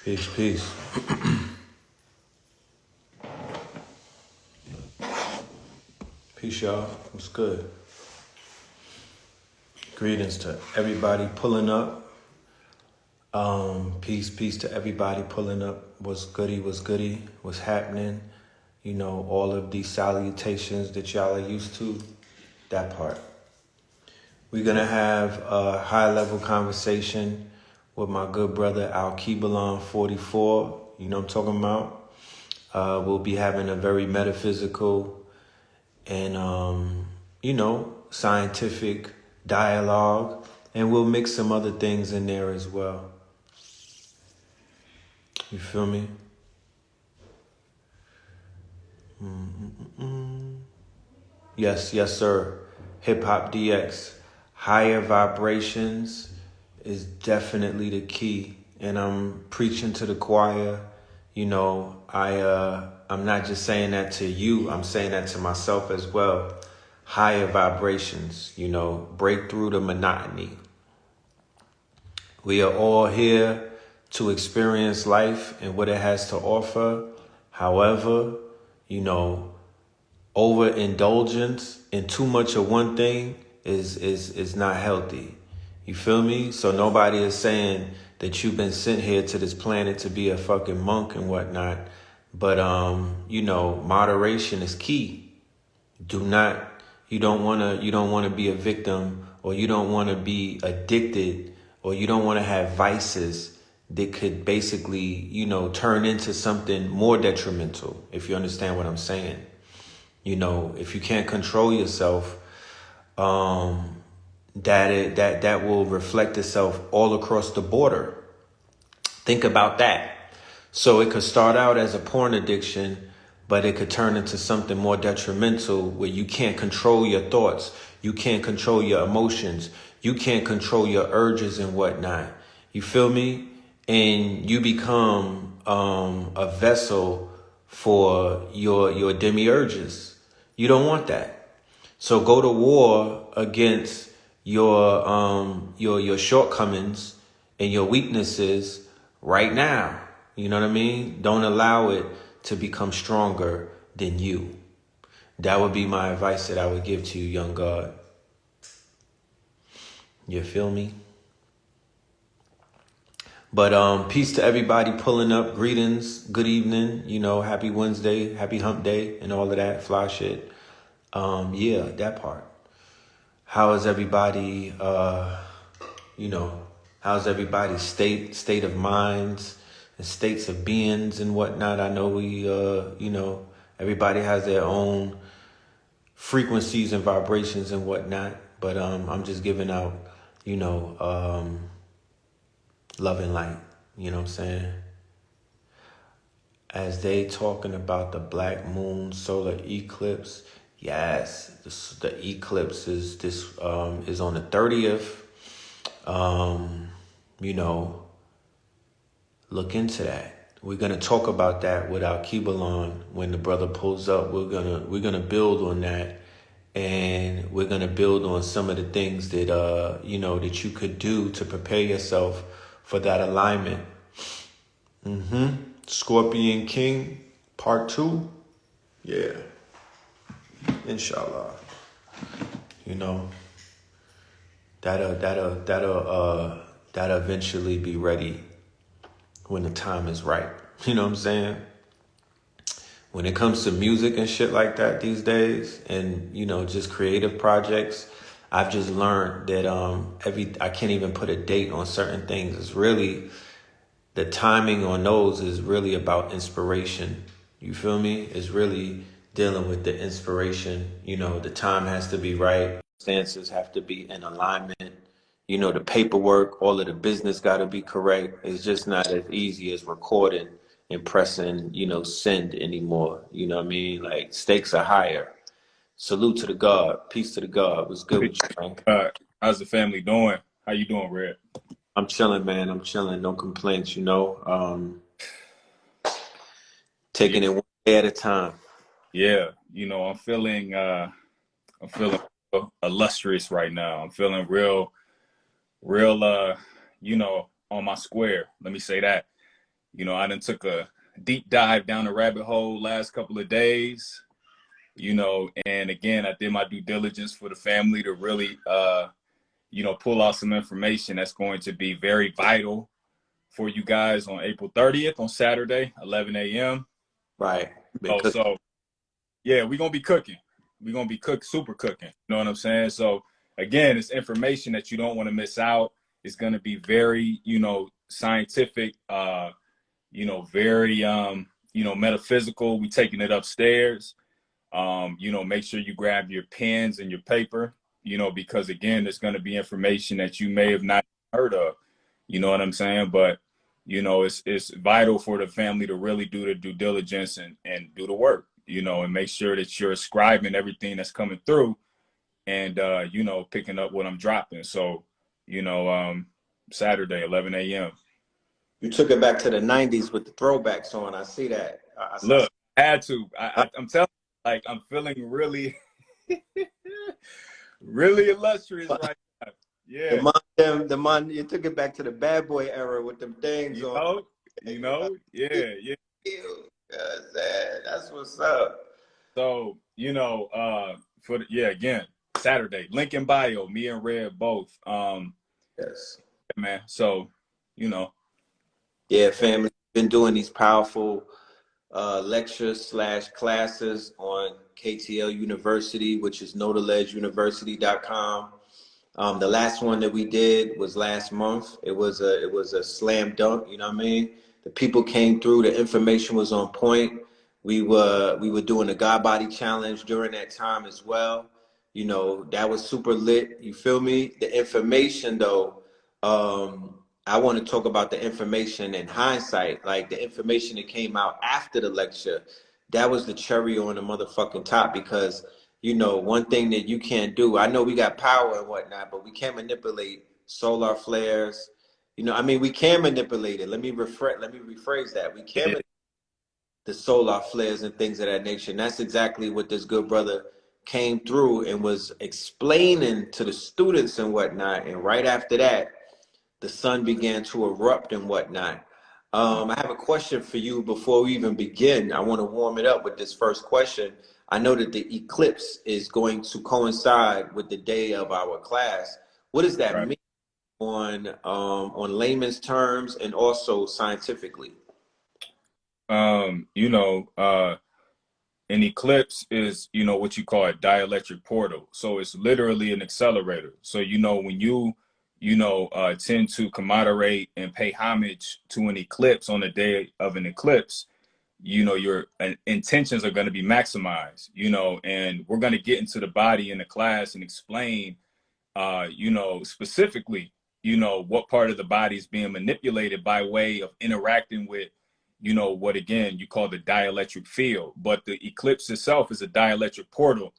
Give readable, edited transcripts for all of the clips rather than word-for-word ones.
Peace, peace. Peace, y'all. What's good? Greetings to everybody pulling up. Peace to everybody pulling up. What's goody, what's happening? You know, all of these salutations that y'all are used to, that part. We're going to have a high-level conversation with my good brother, Alkebulan44. You know what I'm talking about? We'll be having a very metaphysical and, scientific dialogue. And we'll mix some other things in there as well. You feel me? Yes, sir. Hip Hop DX. Higher vibrations is definitely the key. And I'm preaching to the choir. You know, I'm not just saying that to you. I'm saying that to myself as well. Higher vibrations, you know, break through the monotony. We are all here to experience life and what it has to offer. However, you know, overindulgence in too much of one thing is not healthy. You feel me? So nobody is saying that you've been sent here to this planet to be a fucking monk and whatnot. But, moderation is key. You don't want to be a victim, or you don't want to be addicted, or you don't want to have vices that could basically, turn into something more detrimental, if you understand what I'm saying. You know, if you can't control yourself, that will reflect itself all across the border. Think about that. So it could start out as a porn addiction, but it could turn into something more detrimental where you can't control your thoughts. You can't control your emotions. You can't control your urges and whatnot. You feel me? And you become a vessel for your demiurges. You don't want that. So go to war against your shortcomings and your weaknesses right now. You know what I mean? Don't allow it to become stronger than you. That would be my advice that I would give to you, young God. You feel me? But peace to everybody pulling up. Greetings. Good evening. You know, happy Wednesday, happy hump day, and all of that fly shit. That part. How is everybody, how's everybody's state of minds and states of beings and whatnot? I know everybody has their own frequencies and vibrations and whatnot, but I'm just giving out, love and light, you know what I'm saying? As they talking about the black moon solar eclipse, yes, the eclipse is on the 30th. Look into that. We're gonna talk about that with Alkebulan when the brother pulls up. We're gonna build on that, and we're gonna build on some of the things that that you could do to prepare yourself for that alignment. Scorpion King, part 2. Yeah. Inshallah. That'll eventually be ready when the time is right. You know what I'm saying? When it comes to music and shit like that these days, and just creative projects, I've just learned that I can't even put a date on certain things. It's really the timing on those is really about inspiration. You feel me? It's really dealing with the inspiration. The time has to be right. Stances have to be in alignment. The paperwork, all of the business got to be correct. It's just not as easy as recording and pressing, send anymore. You know what I mean? Like, stakes are higher. Salute to the God. Peace to the God. What's good with you, man? How's the family doing? How you doing, Red? I'm chilling, man. I'm chilling. No complaints, taking it one day at a time. Yeah, I'm feeling illustrious right now. I'm feeling real on my square. Let me say that. You know, I done took a deep dive down the rabbit hole last couple of days, you know, and again, I did my due diligence for the family to really, you know, pull out some information that's going to be very vital for you guys on April 30th on Saturday, 11 a.m. Right. Oh, Because so yeah, we're gonna be cooking. We're gonna be super cooking. You know what I'm saying? So again, it's information that you don't want to miss out. It's gonna be very, you know, scientific, you know, very you know, metaphysical. We taking it upstairs. You know, make sure you grab your pens and your paper, you know, because again, there's gonna be information that you may have not heard of. You know what I'm saying? But you know, it's vital for the family to really do the due diligence and do the work, you know, and make sure that you're scribing everything that's coming through and you know, picking up what I'm dropping. So, you know, Saturday, 11 a.m. you took it back to the 90s with the throwbacks on. I see that. Look, I had to. I'm telling you, like I'm feeling really, really illustrious right now. Yeah. The man, you took it back to the bad boy era with them things You on. know, yeah, yeah. That's what's up. So, you know, yeah, again, Saturday, link in bio, me and Red both. Yes. Man. So, you know. Yeah, family. Been doing these powerful lectures / classes on KTL University, which is notaledgeuniversity.com. The last one that we did was last month. It was a slam dunk. You know what I mean? The people came through. The information was on point. We were doing the God Body Challenge during that time as well. You know, that was super lit. You feel me? The information though, I want to talk about the information in hindsight, like the information that came out after the lecture. That was the cherry on the motherfucking top because you know, one thing that you can't do, I know we got power and whatnot, but we can't manipulate solar flares. You know, I mean, we can manipulate it. Let me rephrase that. We can manipulate the solar flares and things of that nature. And that's exactly what this good brother came through and was explaining to the students and whatnot. And right after that, the sun began to erupt and whatnot. I have a question for you before we even begin. I want to warm it up with this first question. I know that the eclipse is going to coincide with the day of our class. What does that Right. mean on layman's terms and also scientifically? You know, an eclipse is, you know, what you call a dielectric portal. So it's literally an accelerator. So, you know, when you know, tend to commemorate and pay homage to an eclipse on the day of an eclipse, you know, your intentions are going to be maximized, you know, and we're going to get into the body in the class and explain, you know, specifically, you know, what part of the body is being manipulated by way of interacting with, you know, what again you call the dielectric field. But the eclipse itself is a dielectric portal.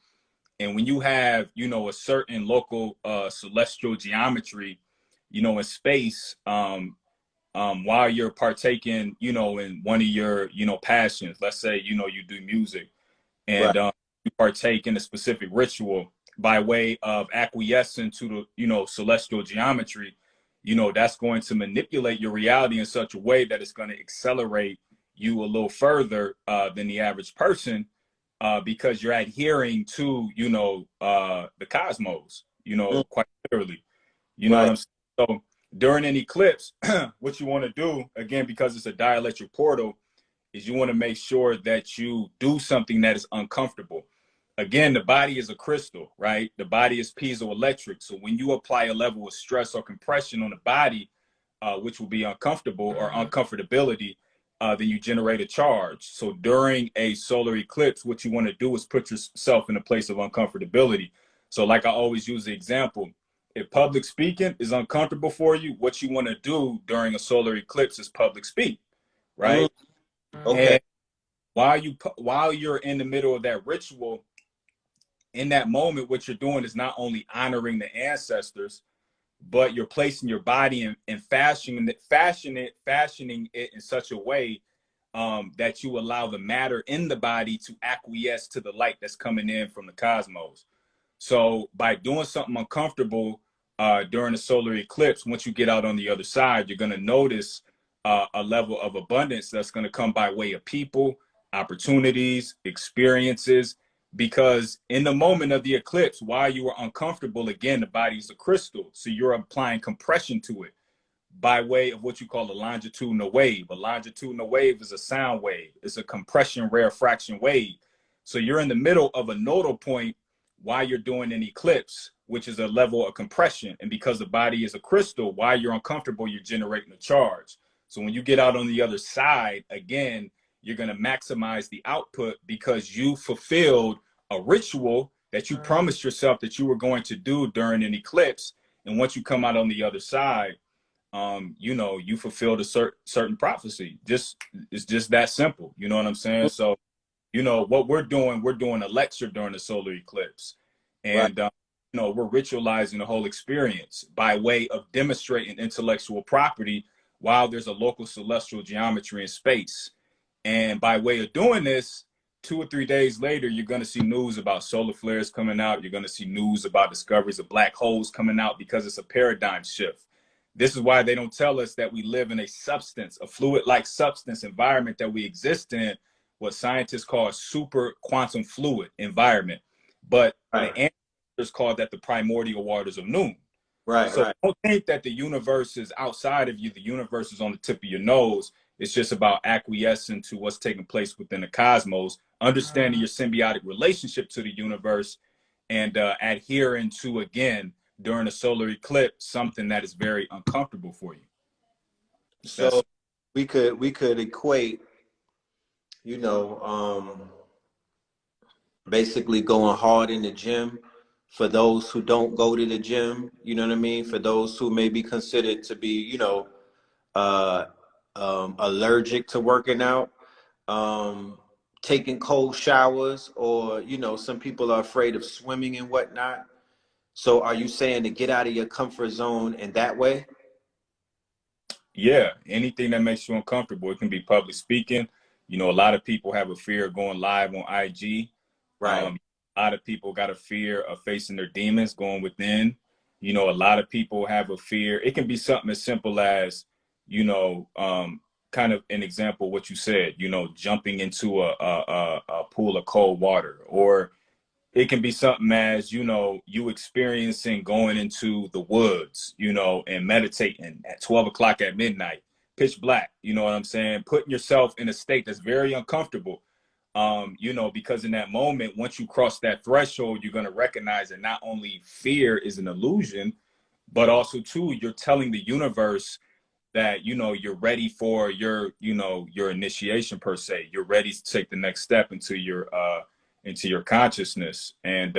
And when you have, you know, a certain local celestial geometry, you know, in space, while you're partaking, you know, in one of your, you know, passions, let's say, you know, you do music Right. and you partake in a specific ritual by way of acquiescing to the, you know, celestial geometry, you know, that's going to manipulate your reality in such a way that it's going to accelerate you a little further than the average person because you're adhering to, you know, the cosmos, you know, Mm, quite literally. You know what right. I'm saying? So during an eclipse, what you want to do, again, because it's a dielectric portal, is you want to make sure that you do something that is uncomfortable. Again, the body is a crystal, right? The body is piezoelectric. So when you apply a level of stress or compression on the body, which will be uncomfortable or uncomfortability, then you generate a charge. So during a solar eclipse, what you want to do is put yourself in a place of uncomfortability. So like I always use the example, if public speaking is uncomfortable for you, what you want to do during a solar eclipse is public speak, Mm, right? okay. And while you're in the middle of that ritual, in that moment, what you're doing is not only honoring the ancestors, but you're placing your body and fashioning it in such a way that you allow the matter in the body to acquiesce to the light that's coming in from the cosmos. So by doing something uncomfortable during a solar eclipse, once you get out on the other side, you're going to notice a level of abundance that's going to come by way of people, opportunities, experiences. Because in the moment of the eclipse, while you are uncomfortable, again, the body is a crystal. So you're applying compression to it by way of what you call a longitudinal wave. A longitudinal wave is a sound wave. It's a compression rarefaction wave. So you're in the middle of a nodal point while you're doing an eclipse, which is a level of compression. And because the body is a crystal, while you're uncomfortable, you're generating a charge. So when you get out on the other side, again, you're going to maximize the output because you fulfilled a ritual that you promised yourself that you were going to do during an eclipse. And once you come out on the other side, you know, you fulfilled a certain prophecy. It's just that simple. You know what I'm saying? So, you know, what we're doing a lecture during the solar eclipse. And, Right. you know, we're ritualizing the whole experience by way of demonstrating intellectual property while there's a local celestial geometry in space. And by way of doing this, 2 or 3 days later, you're going to see news about solar flares coming out. You're going to see news about discoveries of black holes coming out because it's a paradigm shift. This is why they don't tell us that we live in a substance, a fluid-like substance environment that we exist in, what scientists call a super quantum fluid environment. But Right. the ancestors called that the primordial waters of noon. Right. So don't think that the universe is outside of you. The universe is on the tip of your nose. It's just about acquiescing to what's taking place within the cosmos, understanding your symbiotic relationship to the universe, and adhering to, again, during a solar eclipse, something that is very uncomfortable for you. So we could equate, you know, basically going hard in the gym for those who don't go to the gym, you know what I mean? For those who may be considered to be, you know, uh, allergic to working out, um, taking cold showers, or, you know, some people are afraid of swimming and whatnot. So are you saying to get out of your comfort zone in that way? Yeah, anything that makes you uncomfortable. It can be public speaking. You know, a lot of people have a fear of going live on IG. Right. A lot of people got a fear of facing their demons, going within. You know, a lot of people have a fear. It can be something as simple as, you know, kind of an example of what you said, you know, jumping into a pool of cold water, or it can be something as, you know, you experiencing going into the woods, you know, and meditating at 12 o'clock at midnight, pitch black, you know what I'm saying? Putting yourself in a state that's very uncomfortable, you know, because in that moment, once you cross that threshold, you're going to recognize that not only fear is an illusion, but also too, you're telling the universe that, you know, you're ready for your, you know, your initiation per se. You're ready to take the next step into your consciousness. And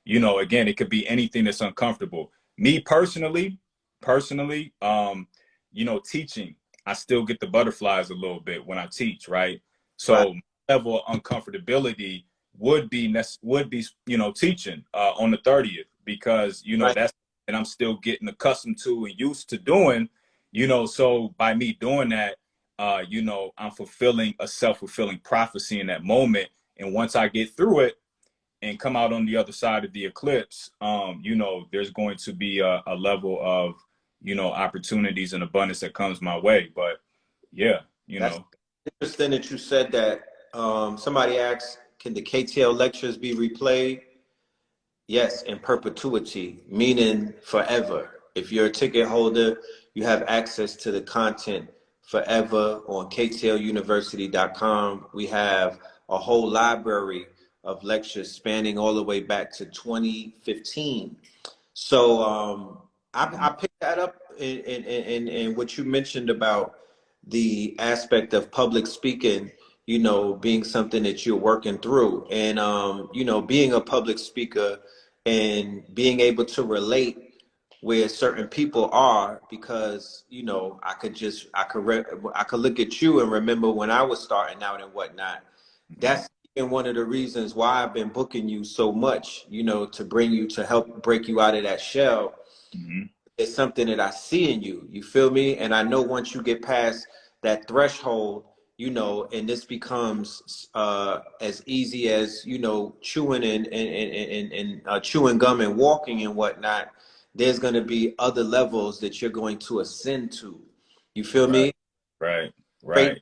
you know, again, it could be anything that's uncomfortable. Me personally, you know, teaching, I still get the butterflies a little bit when I teach, right? Right. So my level of uncomfortability would be, you know, teaching on the 30th, because, you know, Right. that's, and I'm still getting accustomed to and used to doing, you know. So by me doing that, you know, I'm fulfilling a self-fulfilling prophecy in that moment. And once I get through it and come out on the other side of the eclipse, you know, there's going to be a level of, you know, opportunities and abundance that comes my way. But yeah, you That's know. interesting that you said that. Somebody asked, can the KTL lectures be replayed? Yes, in perpetuity, meaning forever. If you're a ticket holder, you have access to the content forever on ktl We have a whole library of lectures spanning all the way back to 2015. So I picked that up in what you mentioned about the aspect of public speaking, you know, being something that you're working through. And, you know, being a public speaker and being able to relate where certain people are, because, you know, I could look at you and remember when I was starting out and whatnot. Mm-hmm. That's been one of the reasons why I've been booking you so much, you know, to bring you, to help break you out of that shell. Mm-hmm. It's something that I see in you. You feel me? And I know once you get past that threshold, you know, and this becomes as easy as, you know, chewing and chewing gum and walking and whatnot. There's going to be other levels that you're going to ascend to. You feel Right. me? Right. Great Right.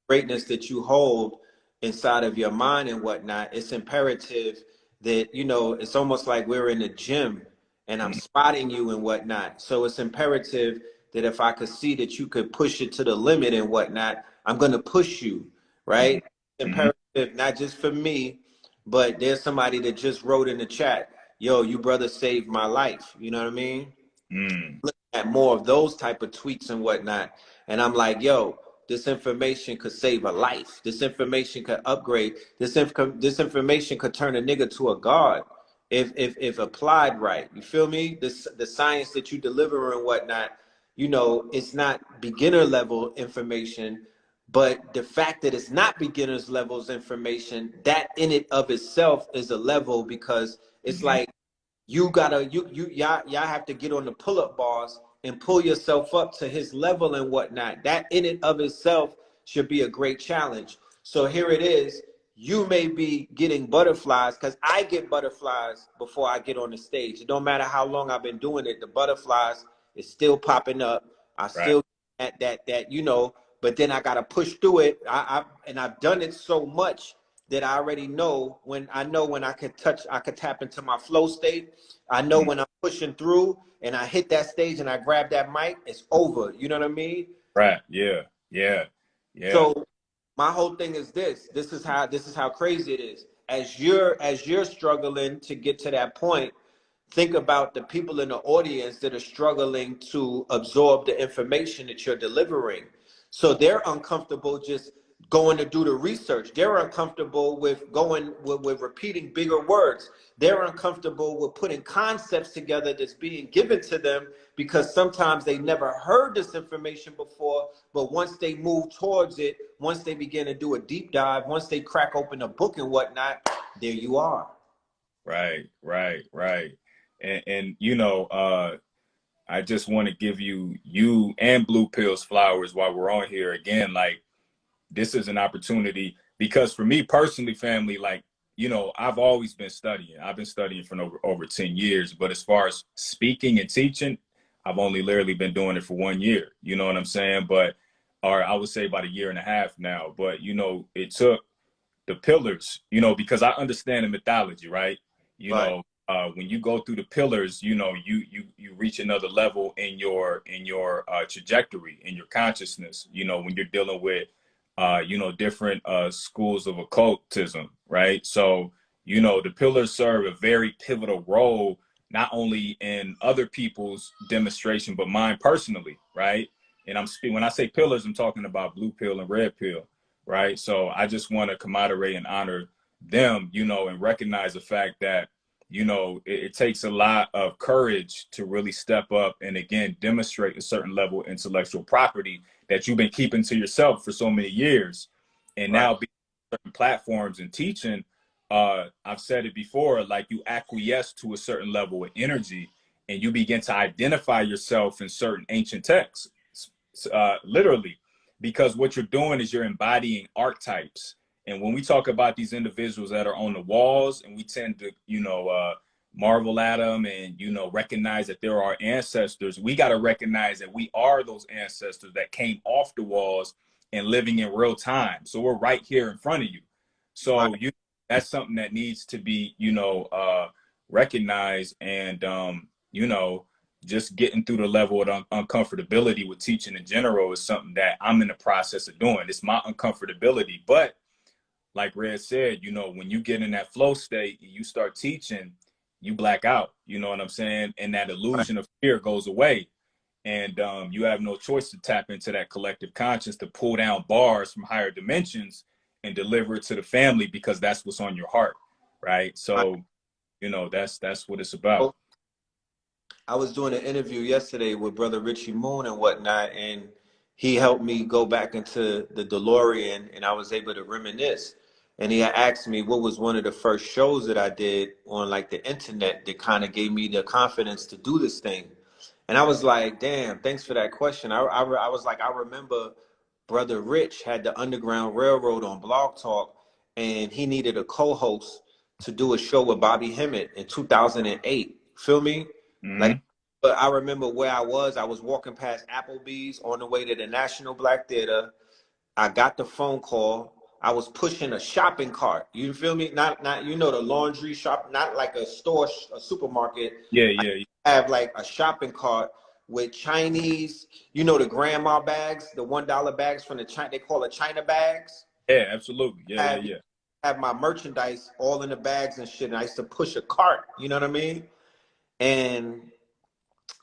greatness that you hold inside of your mind and whatnot, it's imperative that, you know, it's almost like we're in the gym and I'm Mhm. spotting you and whatnot. So it's imperative that if I could see that you could push it to the limit and whatnot, I'm going to push you, Mhm. right? It's Mhm. imperative, not just for me, but there's somebody that just wrote in the chat, yo, you brother saved my life. You know what I mean? Mm. Looking at more of those type of tweets and whatnot. And I'm like, yo, this information could save a life. This information could upgrade. This information could turn a nigga to a god if applied right. You feel me? The science that you deliver and whatnot, you know, it's not beginner level information, but the fact that it's not beginners levels information, that in it of itself is a level because it's Mhm. like y'all have to get on the pull-up bars and pull yourself up to his level and whatnot. That in it of itself should be a great challenge. So here it is. You may be getting butterflies because I get butterflies before I get on the stage. It don't matter how long I've been doing it. The butterflies is still popping up. I Right. still that you know, but then I gotta push through it. And I've done it so much that I already know when I could tap into my flow state. I know Mhm. when I'm pushing through and I hit that stage and I grab that mic, it's over. You know what I mean? Right. Yeah. Yeah. Yeah. So my whole thing is this. This is how crazy it is. As you're struggling to get to that point, think about the people in the audience that are struggling to absorb the information that you're delivering. So they're uncomfortable just going to do the research. They're uncomfortable with going with repeating bigger words. They're uncomfortable with putting concepts together that's being given to them because sometimes they never heard this information before. But once they move towards it, once they begin to do a deep dive, once they crack open a book and whatnot, there you are. Right. Right. Right. And you know, I just want to give you and Blue Pills flowers while we're on here again. Like, this is an opportunity because for me personally, family, like, you know, I've always been studying. I've been studying for over 10 years, but as far as speaking and teaching, I've only literally been doing it for 1 year. You know what I'm saying? But, or I would say about a year and a half now. But, you know, it took the pillars, you know, because I understand the mythology, right? You Right. know, when you go through the pillars, you know, you reach another level in your trajectory, in your consciousness. You know, when you're dealing with, you know, different schools of occultism, right? So, you know, the pillars serve a very pivotal role, not only in other people's demonstration, but mine personally, right? And when I say pillars, I'm talking about blue pill and red pill, right? So I just want to commemorate and honor them, you know, and recognize the fact that, you know, it takes a lot of courage to really step up and again demonstrate a certain level of intellectual property that you've been keeping to yourself for so many years, and Right. now being on certain platforms and teaching. I've said it before, like you acquiesce to a certain level of energy, and you begin to identify yourself in certain ancient texts, literally, because what you're doing is you're embodying archetypes. And when we talk about these individuals that are on the walls, and we tend to, you know, marvel at them and, you know, recognize that they're our ancestors, we got to recognize that we are those ancestors that came off the walls and living in real time. So we're right here in front of you. So Right. that's something that needs to be, you know, recognized. And, you know, just getting through the level of uncomfortability with teaching in general is something that I'm in the process of doing. It's my uncomfortability. But like Red said, you know, when you get in that flow state and you start teaching, you black out, you know what I'm saying? And that Right. illusion of fear goes away. And you have no choice to tap into that collective conscience to pull down bars from higher dimensions and deliver it to the family because that's what's on your heart. Right. Right. So, you know, that's what it's about. I was doing an interview yesterday with Brother Richie Moon and whatnot, and he helped me go back into the DeLorean, and I was able to reminisce. And he had asked me what was one of the first shows that I did on like the internet that kind of gave me the confidence to do this thing. And I was like, damn, thanks for that question. I was like, I remember Brother Rich had the Underground Railroad on Blog Talk, and he needed a co-host to do a show with Bobby Hemmett in 2008. Feel me? Like Mm-hmm. but I remember where I was. I was walking past Applebee's on the way to the National Black Theater. I got the phone call. I was pushing a shopping cart. You feel me? Not you know, the laundry shop, not like a store, a supermarket. Yeah, I yeah, have like a shopping cart with Chinese, you know, the grandma bags, the $1 bags from the China. They call it China bags. yeah, absolutely. Yeah, yeah, Have yeah. have my merchandise all in the bags and shit. And I used to push a cart. You know what I mean? And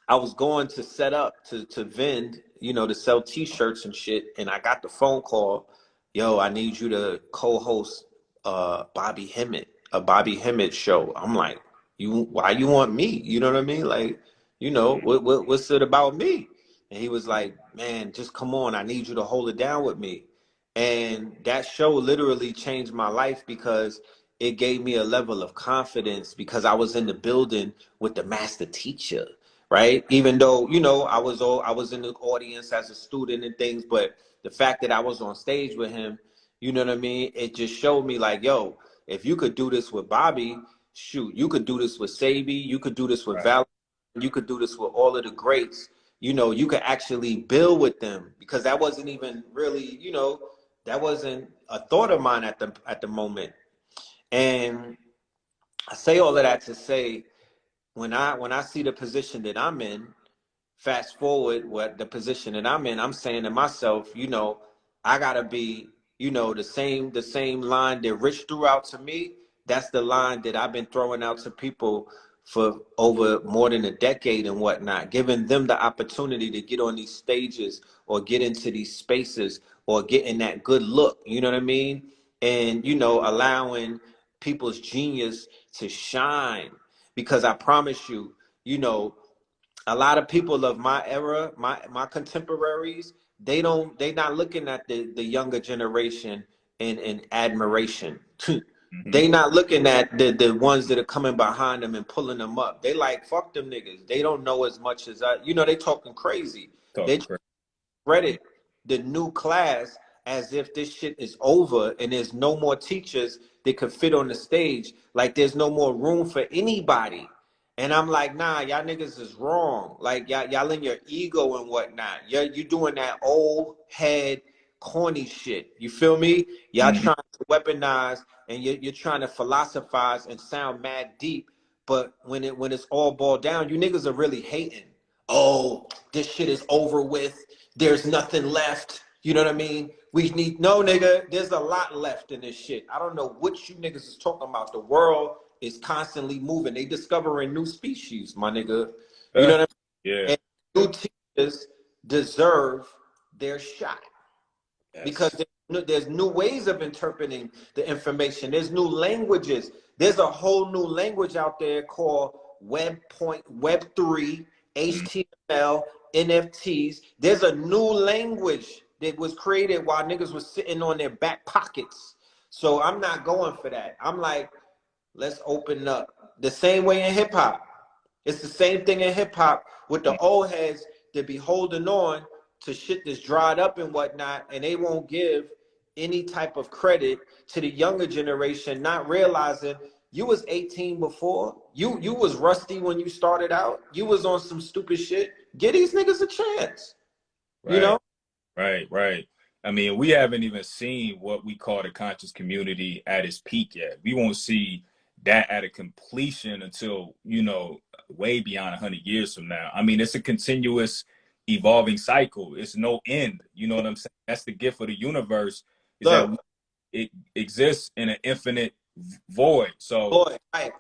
I was going to set up to vend, you know, to sell T-shirts and shit, and I got the phone call, yo, I need you to co-host a Bobby Hemmett show. I'm like, why you want me? You know what I mean? Like, you know, what's it about me? And he was like, man, just come on, I need you to hold it down with me. And that show literally changed my life because it gave me a level of confidence because I was in the building with the master teacher, right? Even though, you know, I was in the audience as a student and things, but the fact that I was on stage with him, you know what I mean? It just showed me like, yo, if you could do this with Bobby, shoot, you could do this with Sabi, you could do this with Right. Val, you could do this with all of the greats. You know, you could actually build with them because that wasn't even really, you know, that wasn't a thought of mine at the moment. And I say all of that to say, when I see the position that I'm in, fast forward what the position that I'm in, I'm saying to myself, you know, I gotta be, you know, the same line that Rich threw out to me. That's the line that I've been throwing out to people for over more than a decade and whatnot, giving them the opportunity to get on these stages or get into these spaces or get in that good look, you know what I mean? And, you know, allowing people's genius to shine. Because I promise you, you know, a lot of people of my era, my contemporaries, they not looking at the younger generation in admiration. Mm-hmm. They not looking at the ones that are coming behind them and pulling them up. They like, fuck them niggas. They don't know as much as I, you know, they talking crazy. They Talking crazy. credit the new class as if this shit is over and there's no more teachers that could fit on the stage. Like there's no more room for anybody. And I'm like, nah, y'all niggas is wrong. Like y'all in your ego and whatnot. You doing that old head corny shit. You feel me? Y'all Mm-hmm. trying to weaponize and you're trying to philosophize and sound mad deep. But when it's all boiled down, you niggas are really hating. Oh, this shit is over with. There's nothing left. You know what I mean? We need no nigga. There's a lot left in this shit. I don't know what you niggas is talking about. The world is constantly moving. They discovering new species, my nigga. You know what Yeah. I mean? And new teachers deserve their shot because Yes. there's new ways of interpreting the information. There's new languages. There's a whole new language out there called Web3, Mm-hmm. HTML, NFTs. There's a new language that was created while niggas was sitting on their back pockets. So I'm not going for that. I'm like, let's open up. The same way in hip hop. It's the same thing in hip hop with the old heads that be holding on to shit that's dried up and whatnot, and they won't give any type of credit to the younger generation, not realizing you was 18 before. You was rusty when you started out. You was on some stupid shit. Give these niggas a chance. You Right. know? Right, right. I mean, we haven't even seen what we call the conscious community at its peak yet. We won't see that at a completion until, you know, way beyond 100 years from now. I mean, it's a continuous evolving cycle. It's no end. You know what I'm saying? That's the gift of the universe is that Look, it exists in an infinite void. So, boy, right.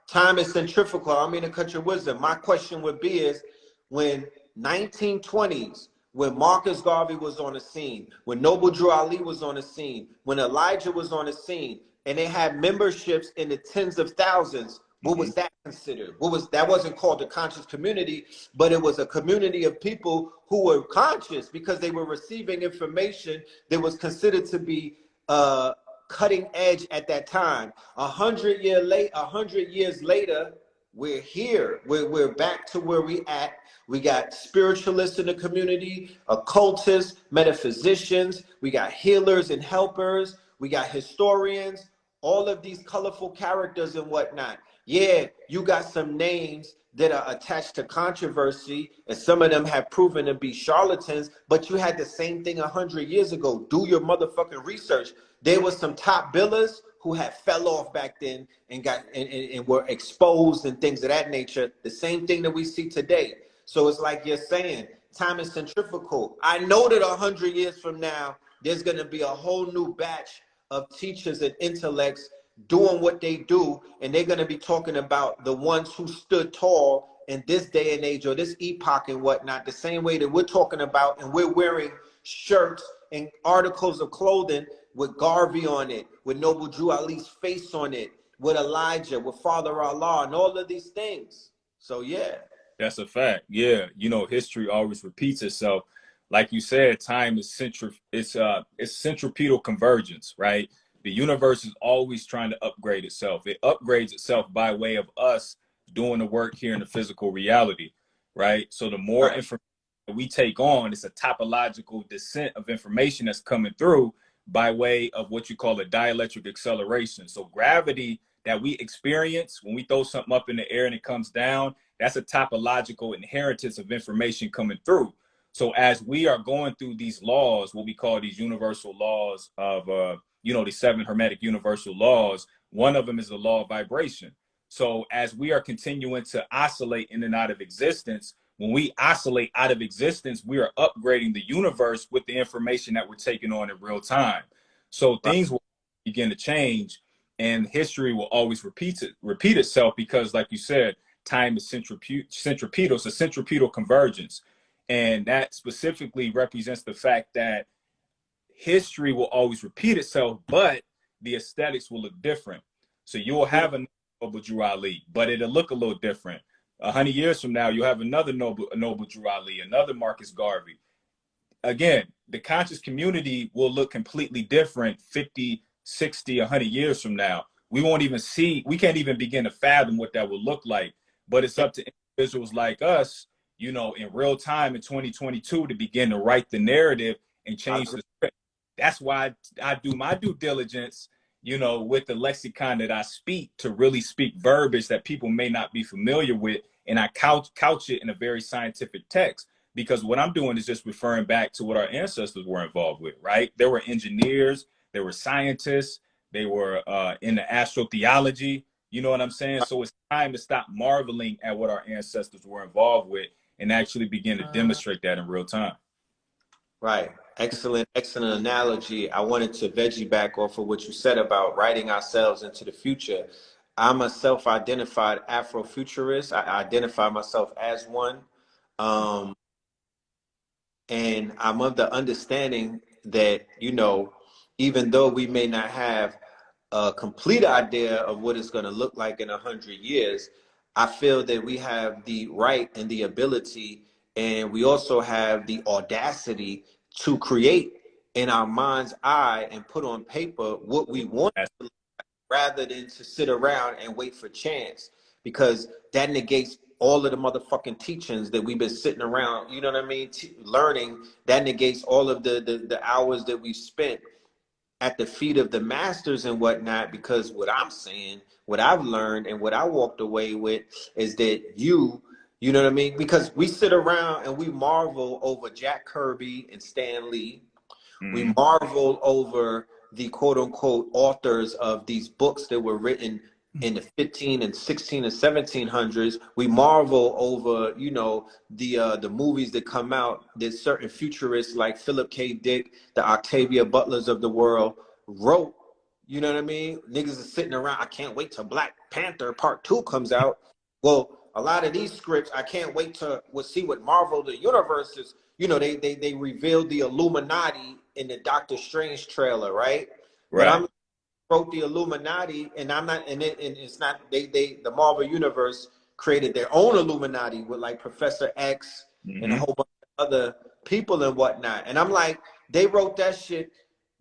Time is centrifugal. I mean to cut your wisdom. My question would be is when 1920s, when Marcus Garvey was on the scene, when Noble Drew Ali was on the scene, when Elijah was on the scene, and they had memberships in the tens of thousands, what mhm, was that considered? That wasn't called the conscious community, but it was a community of people who were conscious because they were receiving information that was considered to be cutting edge at that time. 100 years later, we're here. We're back to where we at. We got spiritualists in the community, occultists, metaphysicians. We got healers and helpers. We got historians. all of these colorful characters and whatnot. Yeah, you got some names that are attached to controversy, and some of them have proven to be charlatans, but you had the same thing 100 years ago. Do your motherfucking research. There was some top billers who had fell off back then and got and were exposed and things of that nature. The same thing that we see today. So it's like you're saying, time is centrifugal. I know that 100 years from now, there's going to be a whole new batch of teachers and intellects doing what they do, and they're going to be talking about the ones who stood tall in this day and age or this epoch and whatnot, the same way that we're talking about, and we're wearing shirts and articles of clothing with Garvey on it, with Noble Drew Ali's face on it, with Elijah, with Father Allah, and all of these things. So yeah. That's a fact. Yeah, you know, history always repeats itself. Like you said, time is it's centripetal convergence, right? The universe is always trying to upgrade itself. It upgrades itself by way of us doing the work here in the physical reality, right? So the more information that we take on, it's a topological descent of information that's coming through by way of what you call a dielectric acceleration. So gravity that we experience when we throw something up in the air and it comes down, that's a topological inheritance of information coming through. So as we are going through these laws, what we call these universal laws of, you know, the 7 Hermetic universal laws, one of them is the law of vibration. So as we are continuing to oscillate in and out of existence, when we oscillate out of existence, we are upgrading the universe with the information that we're taking on in real time. So things will begin to change, and history will always repeat itself because, like you said, time is centripetal. It's a centripetal convergence. And that specifically represents the fact that history will always repeat itself, but the aesthetics will look different. So you'll have a Noble Drew Ali, but it'll look a little different. 100 years from now, you'll have another Noble Drew Ali, another Marcus Garvey. Again, the conscious community will look completely different 50, 60, 100 years from now. We won't even see, we can't even begin to fathom what that will look like. But it's up to individuals like us, you know, in real time in 2022 to begin to write the narrative and change the script. That's why I do my due diligence, you know, with the lexicon that I speak, to really speak verbiage that people may not be familiar with. And I couch it in a very scientific text, because what I'm doing is just referring back to what our ancestors were involved with, right? There were engineers, there were scientists, they were in the astrotheology, you know what I'm saying? So it's time to stop marveling at what our ancestors were involved with and actually begin to demonstrate that in real time. Right. Excellent analogy. I wanted to veggie back off of what you said about writing ourselves into the future. I'm a self-identified Afrofuturist. I identify myself as one. And I'm of the understanding that, you know, even though we may not have a complete idea of what it's going to look like in 100 years, I feel that we have the right and the ability, and we also have the audacity to create in our mind's eye and put on paper what we want, rather than to sit around and wait for chance, because that negates all of the motherfucking teachings that we've been sitting around, you know what I mean, learning. That negates all of the hours that we've spent at the feet of the masters and whatnot, because what I'm saying, what I've learned and what I walked away with is that you know what I mean? Because we sit around and we marvel over Jack Kirby and Stan Lee. We marvel over the quote unquote authors of these books that were written in the 15 and 16 and 1700s. We marvel over, you know, the movies that come out that certain futurists like Philip K. Dick, the Octavia Butlers of the world wrote. You know what I mean? Niggas are sitting around, I can't wait till Black Panther Part 2 comes out. Well, a lot of these scripts, I can't wait to see what Marvel the Universe is. You know, they revealed the Illuminati in the Doctor Strange trailer, right? But I'm wrote the Illuminati, and I'm not, and it's not, the Marvel Universe created their own Illuminati with like Professor X and a whole bunch of other people and whatnot. And I'm like, they wrote that shit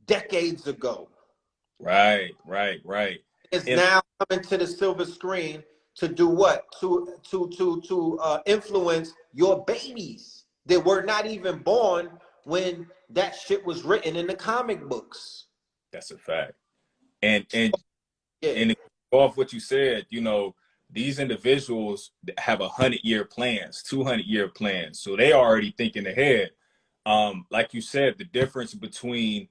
decades ago. Right. It's now coming to the silver screen to do what? To influence your babies that were not even born when that shit was written in the comic books. That's a fact. And Yeah. And off what you said, you know, these individuals have 100-year plans, 200-year plans, so they already thinking ahead. Like you said, the difference between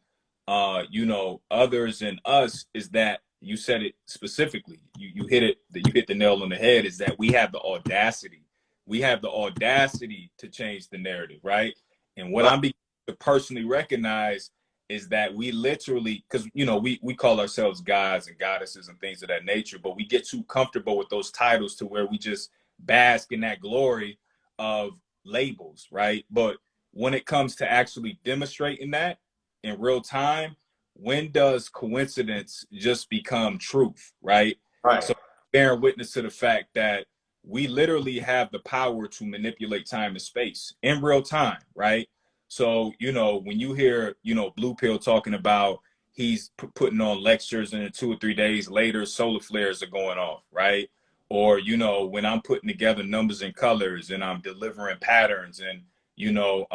you know, others and us is that you said it specifically. You hit it. You hit the nail on the head. Is that we have the audacity. We have the audacity to change the narrative, right? And what Right. I'm beginning to personally recognize is that we literally, because you know, we call ourselves gods and goddesses and things of that nature, but we get too comfortable with those titles to where we just bask in that glory of labels, right? But when it comes to actually demonstrating that in real time, when does coincidence just become truth, right? Right. So bearing witness to the fact that we literally have the power to manipulate time and space in real time, right? So, you know, when you hear, you know, Blue Pill talking about he's putting on lectures and 2 or 3 days later, solar flares are going off, right? Or, you know, when I'm putting together numbers and colors and I'm delivering patterns and, you know,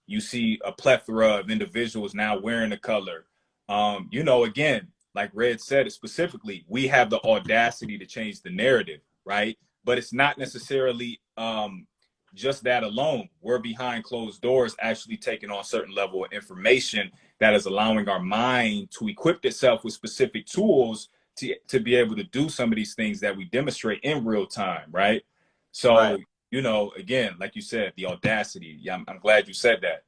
you see a plethora of individuals now wearing the color. You know, again, like Red said it specifically, we have the audacity to change the narrative, right? But it's not necessarily just that alone. We're behind closed doors actually taking on certain level of information that is allowing our mind to equip itself with specific tools to be able to do some of these things that we demonstrate in real time, right? Right. So, you know, again, like you said, the audacity. Yeah, I'm glad you said that.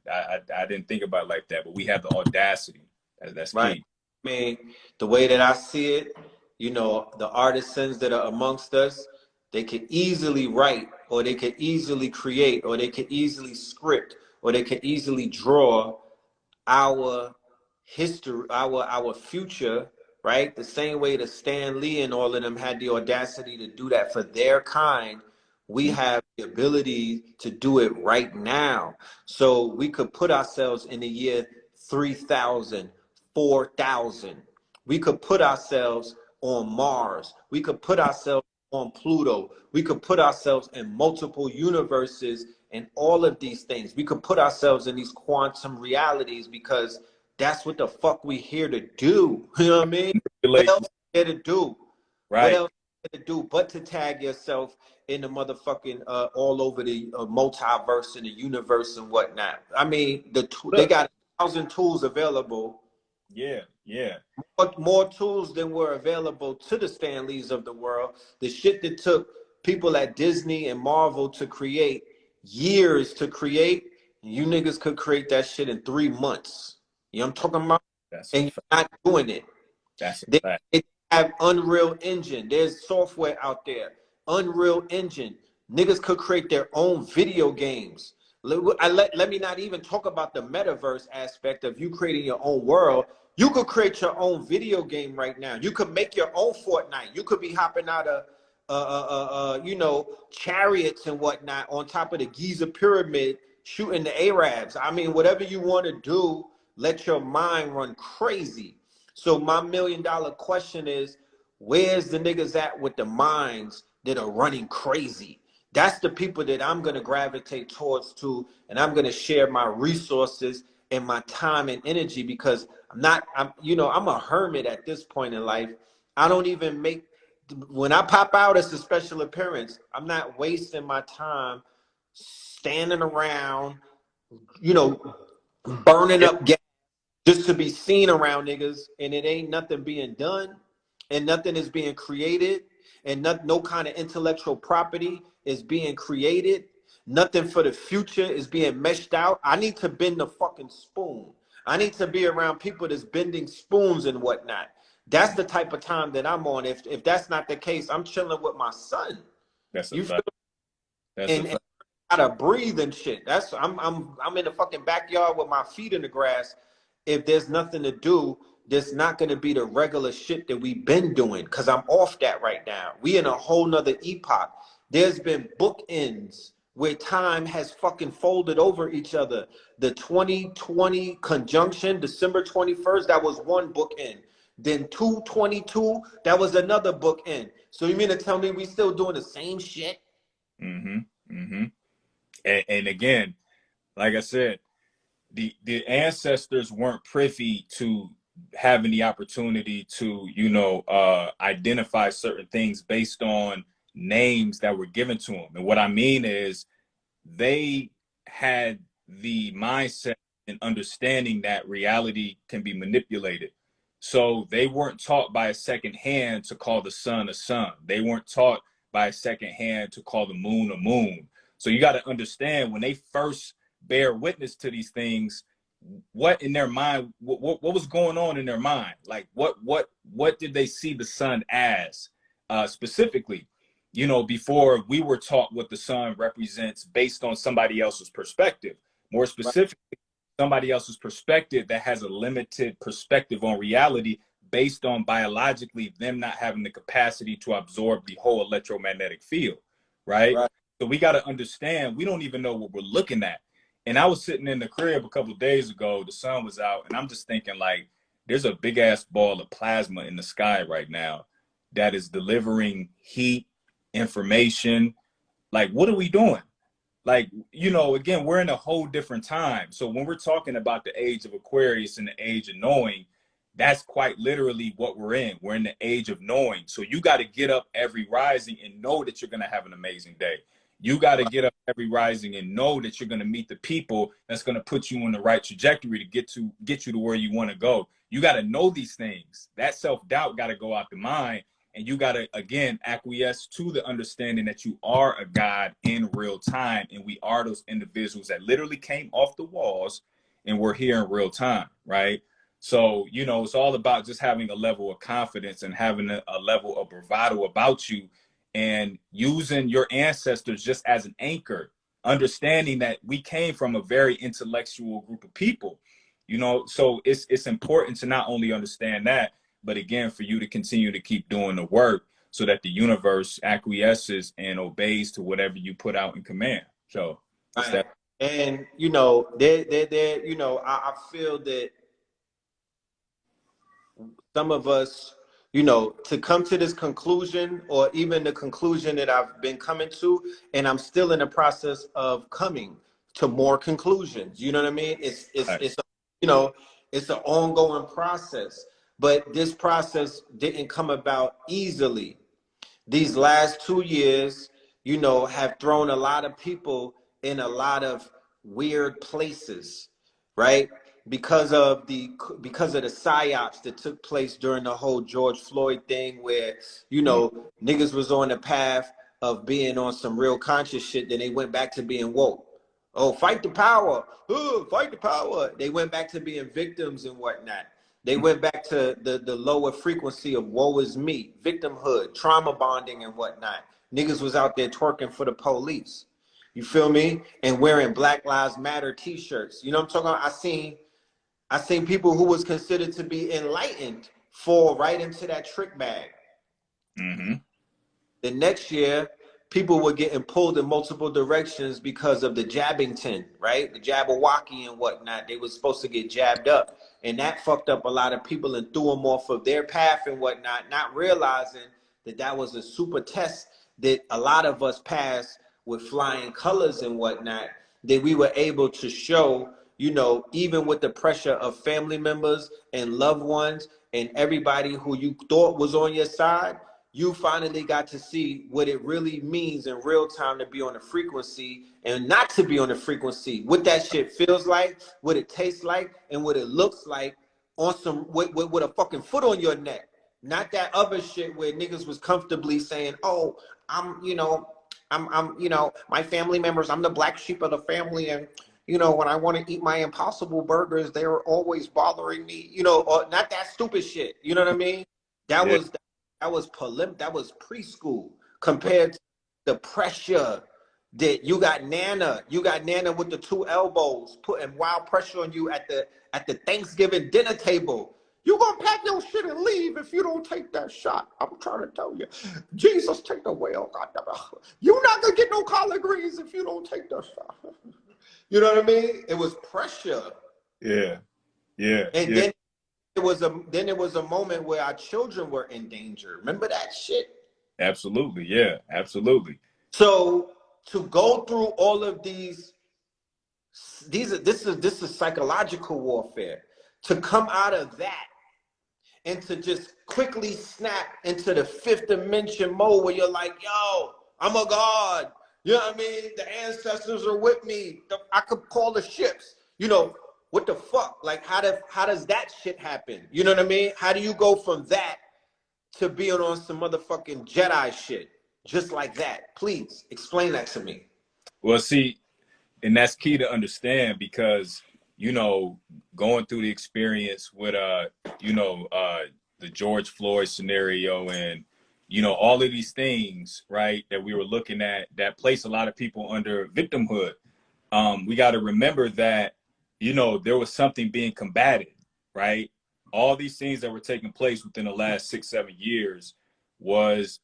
I didn't think about it like that, but we have the audacity. That's Right. key. I mean, the way that I see it, you know, the artisans that are amongst us, they could easily write, or they could easily create, or they could easily script, or they could easily draw our history, our future, right? The same way that Stan Lee and all of them had the audacity to do that for their kind, we have the ability to do it right now. So we could put ourselves in the year 3000, 4000. We could put ourselves on Mars. We could put ourselves on Pluto. We could put ourselves in multiple universes and all of these things. We could put ourselves in these quantum realities because that's what the fuck we here to do. You know what I mean? What else here to do? What Right. else here to do but to tag yourself in the motherfucking all over the multiverse and the universe and whatnot? I mean, they Look. got 1,000 tools available, Yeah. Yeah. more tools than were available to the Stanleys of the world. The shit that took people at Disney and Marvel to create years to create, you niggas could create that shit in 3 months. You know what I'm talking about? That's a And you're fact. not doing it. That's a They, fact. they have Unreal Engine. There's software out there. Unreal Engine. Niggas could create their own video games. Let me not even talk about the metaverse aspect of you creating your own world. You could create your own video game right now. You could make your own Fortnite. You could be hopping out of, you know, chariots and whatnot on top of the Giza pyramid, shooting the Arabs. I mean, whatever you want to do, let your mind run crazy. So my $1,000,000 question is, where's the niggas at with the minds that are running crazy? That's the people that I'm gonna gravitate towards too, and I'm gonna share my resources and my time and energy because I'm a hermit at this point in life. I don't even make when I pop out as a special appearance, I'm not wasting my time standing around, you know, burning Yeah. up gas just to be seen around niggas, and it ain't nothing being done, and nothing is being created, and no kind of intellectual property is being created. Nothing for the future is being meshed out. I need to bend the fucking spoon. I need to be around people that's bending spoons and whatnot. That's the type of time that I'm on. If that's not the case, I'm chilling with my son. That's a You feel fact. That's a and fact. how to breathe and shit. I'm in the fucking backyard with my feet in the grass. If there's nothing to do, there's not gonna be the regular shit that we've been doing because I'm off that right now. We in a whole nother epoch. There's been bookends where time has fucking folded over each other. The 2020 conjunction, December 21st, that was one bookend. Then 222, that was another bookend. So you mean to tell me we still doing the same shit? Mm-hmm. Mm-hmm. And again, like I said, the ancestors weren't privy to having the opportunity to, identify certain things based on names that were given to them. And what I mean is they had the mindset and understanding that reality can be manipulated. So they weren't taught by a second hand to call the sun a sun. They weren't taught by a second hand to call the moon a moon. So you got to understand, when they first bear witness to these things, what in their mind, what was going on in their mind? Like what did they see the sun as, specifically? Before we were taught what the sun represents based on somebody else's perspective, more specifically, somebody else's perspective that has a limited perspective on reality based on biologically them not having the capacity to absorb the whole electromagnetic field, right? So we got to understand, we don't even know what we're looking at. And I was sitting in the crib a couple of days ago, the sun was out, and I'm just thinking, like, there's a big ass ball of plasma in the sky right now that is delivering heat, information. Like, what are we doing? Like, again, we're in a whole different time. So when we're talking about the age of Aquarius and the age of knowing, that's quite literally what we're in. We're in the age of knowing. So you got to get up every rising and know that you're going to have an amazing day. You got to get up every rising and know that you're going to meet the people that's going to put you on the right trajectory to get you to where you want to go. You got to know these things. That self-doubt got to go out the mind. And you got to, again, acquiesce to the understanding that you are a God in real time. And we are those individuals that literally came off the walls and we're here in real time, right? So, it's all about just having a level of confidence and having a level of bravado about you, and using your ancestors just as an anchor, understanding that we came from a very intellectual group of people, so it's important to not only understand that, but again, for you to continue to keep doing the work so that the universe acquiesces and obeys to whatever you put out in command. So right. And I feel that some of us, to come to this conclusion, or even the conclusion that I've been coming to, and I'm still in the process of coming to more conclusions. You know what I mean? It's it's an ongoing process, but this process didn't come about easily. These last 2 years, have thrown a lot of people in a lot of weird places, right? Because of the psyops that took place during the whole George Floyd thing, where niggas was on the path of being on some real conscious shit, then they went back to being woke. Oh, fight the power! Oh, fight the power! They went back to being victims and whatnot. They went back to the lower frequency of woe is me, victimhood, trauma bonding and whatnot. Niggas was out there twerking for the police. You feel me? And wearing Black Lives Matter t-shirts. You know what I'm talking about? I seen people who was considered to be enlightened fall right into that trick bag. Mm-hmm. The next year, people were getting pulled in multiple directions because of the Jabbington, right? The Jabberwocky and whatnot. They was supposed to get jabbed up. And that fucked up a lot of people and threw them off of their path and whatnot, not realizing that was a super test that a lot of us passed with flying colors and whatnot, that we were able to show, even with the pressure of family members and loved ones and everybody who you thought was on your side, you finally got to see what it really means in real time to be on the frequency and not to be on the frequency. What that shit feels like, what it tastes like, and what it looks like on some with a fucking foot on your neck. Not that other shit where niggas was comfortably saying, "Oh, I'm my family members, I'm the black sheep of the family, and when I want to eat my Impossible burgers, they're always bothering me." Or not that stupid shit. You know what I mean? That was preschool compared to the pressure that you got Nana with the 2 elbows putting wild pressure on you at the Thanksgiving dinner table. You gonna pack your shit and leave if you don't take that shot. I'm trying to tell you, Jesus, take the whale. You're not gonna get no collard greens if you don't take that shot. You know what I mean? It was pressure. Yeah. And then there was a moment where our children were in danger. Remember that shit? Absolutely. Yeah, absolutely. So to go through all of this is psychological warfare. To come out of that and to just quickly snap into the fifth dimension mode where you're like, yo, I'm a god. You know what I mean? The ancestors are with me. I could call the ships. You know, what the fuck? Like, how does that shit happen? You know what I mean? How do you go from that to being on some motherfucking Jedi shit? Just like that. Please explain that to me. Well, see, and that's key to understand because, you know, going through the experience with, you know, the George Floyd scenario and, you know, all of these things, right, that we were looking at that place a lot of people under victimhood. We got to remember that, you know, there was something being combated, right? All these things that were taking place within the last 6-7 years was,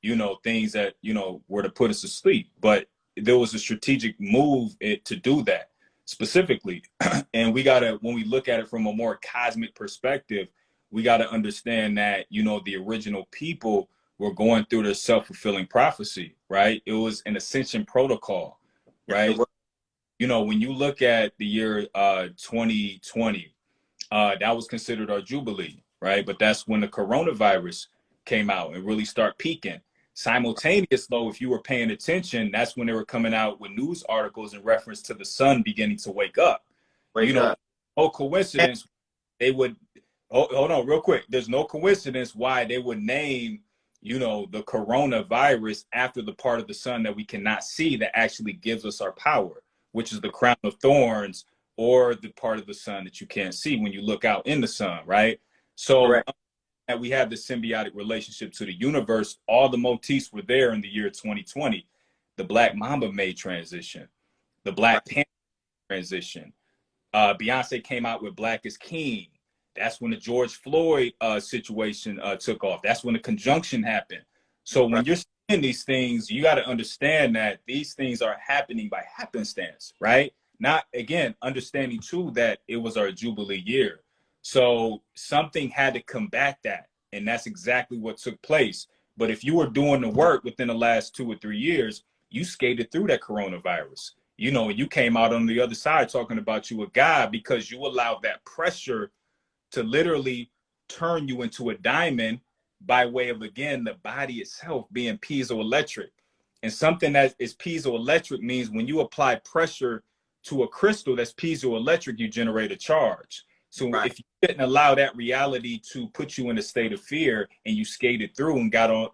you know, things that, you know, were to put us to sleep. But there was a strategic move to do that specifically. And we got to, when we look at it from a more cosmic perspective, we got to understand that, you know, the original people were going through their self-fulfilling prophecy, right? It was an ascension protocol, right? You know, when you look at the year 2020, that was considered our jubilee, right? But that's when the coronavirus came out and really start peaking. Simultaneous, though, if you were paying attention, that's when they were coming out with news articles in reference to the sun beginning to wake up. You know, no coincidence they would, hold on real quick. There's no coincidence why they would name, you know, the coronavirus after the part of the sun that we cannot see that actually gives us our power, which is the crown of thorns, or the part of the sun that you can't see when you look out in the sun, right? So and we have this symbiotic relationship to the universe. All the motifs were there in the year 2020. The Black Mamba made transition. The Black Panther transition. Beyonce came out with Black is King. That's when the George Floyd situation took off. That's when the conjunction happened. So when you're seeing these things, you got to understand that these things are happening by happenstance, right? Not, again, understanding too that it was our Jubilee year. So something had to combat that. And that's exactly what took place. But if you were doing the work within the last 2 or 3 years, you skated through that coronavirus. You know, you came out on the other side talking about you a guy because you allowed that pressure to literally turn you into a diamond by way of, again, the body itself being piezoelectric. And something that is piezoelectric means when you apply pressure to a crystal that's piezoelectric, you generate a charge. So if you didn't allow that reality to put you in a state of fear and you skated through and got to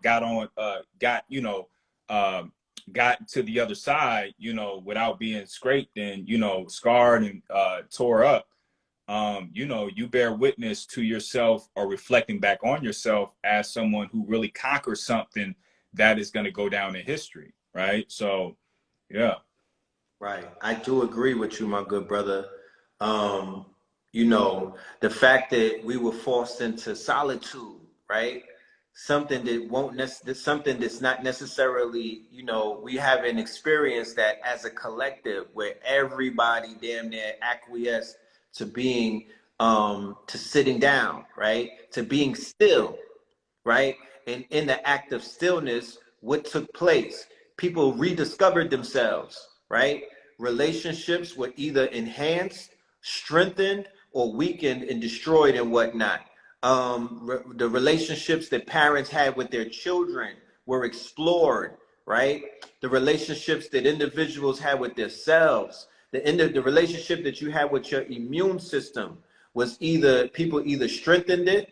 the other side, you know, without being scraped and, you know, scarred and tore up, you know, you bear witness to yourself or reflecting back on yourself as someone who really conquers something that is going to go down in history, right? So, yeah. Right. I do agree with you, my good brother. You know, the fact that we were forced into solitude, right? Something something that's not necessarily, you know, we haven't experienced that as a collective where everybody damn near acquiesced to being, to sitting down, right? To being still, right? And in the act of stillness, what took place? People rediscovered themselves, right? Relationships were either enhanced, strengthened, or weakened and destroyed and whatnot. The relationships that parents had with their children were explored, right? The relationships that individuals had with themselves, the relationship that you had with your immune system was people either strengthened it,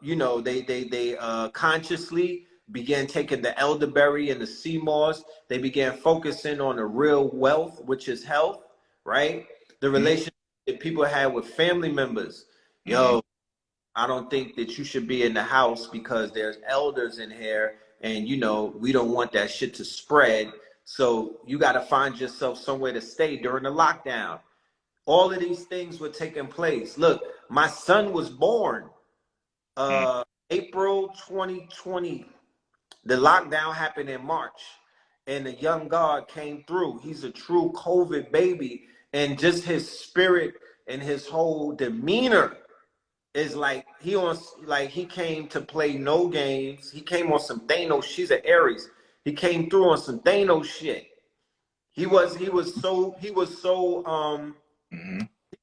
you know, they consciously began taking the elderberry and the sea moss. They began focusing on the real wealth, which is health, right? The relationship that people had with family members. Yo, I don't think that you should be in the house because there's elders in here and, you know, we don't want that shit to spread. So you got to find yourself somewhere to stay during the lockdown. All of these things were taking place. Look, my son was born April 2020. The lockdown happened in March, and the young God came through. He's a true COVID baby, and just his spirit and his whole demeanor is like he came to play no games. He came on some Thanos. She's an Aries. He came through on some Thanos shit. He was so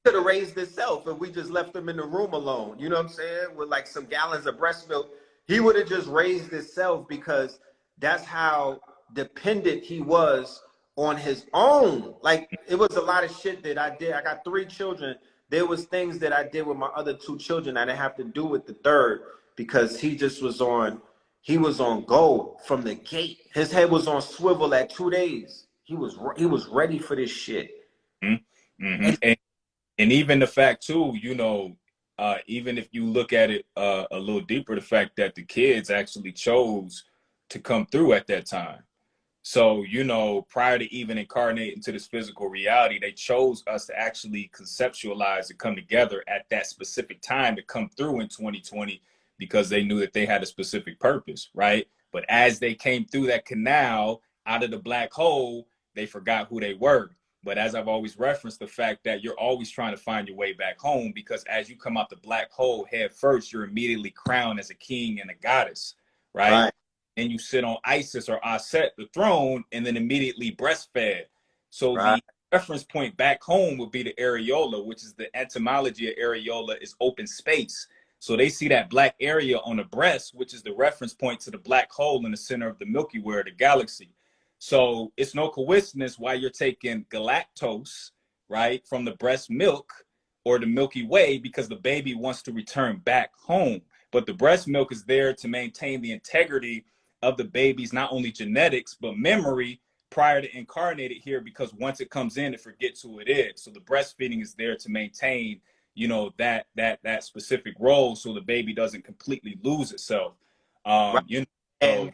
could have raised itself if we just left him in the room alone. You know what I'm saying? With like some gallons of breast milk, he would have just raised itself because that's how dependent he was on his own. Like it was a lot of shit that I did. I got 3 children. There was things that I did with my other 2 children I didn't have to do with the third because he just was on. He was on go from the gate. His head was on swivel at 2 days. He was ready for this shit. Mm-hmm. And even the fact too, you know, even if you look at it a little deeper, the fact that the kids actually chose to come through at that time. So, you know, prior to even incarnating to this physical reality, they chose us to actually conceptualize and come together at that specific time to come through in 2020 because they knew that they had a specific purpose, right? But as they came through that canal out of the black hole, they forgot who they were. But as I've always referenced, the fact that you're always trying to find your way back home, because as you come out the black hole head first, you're immediately crowned as a king and a goddess, right? And you sit on Isis or Aset, the throne, and then immediately breastfed. So the reference point back home would be the areola, which is the etymology of areola is open space. So they see that black area on the breast, which is the reference point to the black hole in the center of the Milky Way, the galaxy. So it's no coincidence why you're taking galactose, right, from the breast milk or the Milky Way, because the baby wants to return back home. But the breast milk is there to maintain the integrity of the baby's not only genetics, but memory prior to incarnated here, because once it comes in, it forgets who it is. So the breastfeeding is there to maintain, you know, that specific role so the baby doesn't completely lose itself. You know, and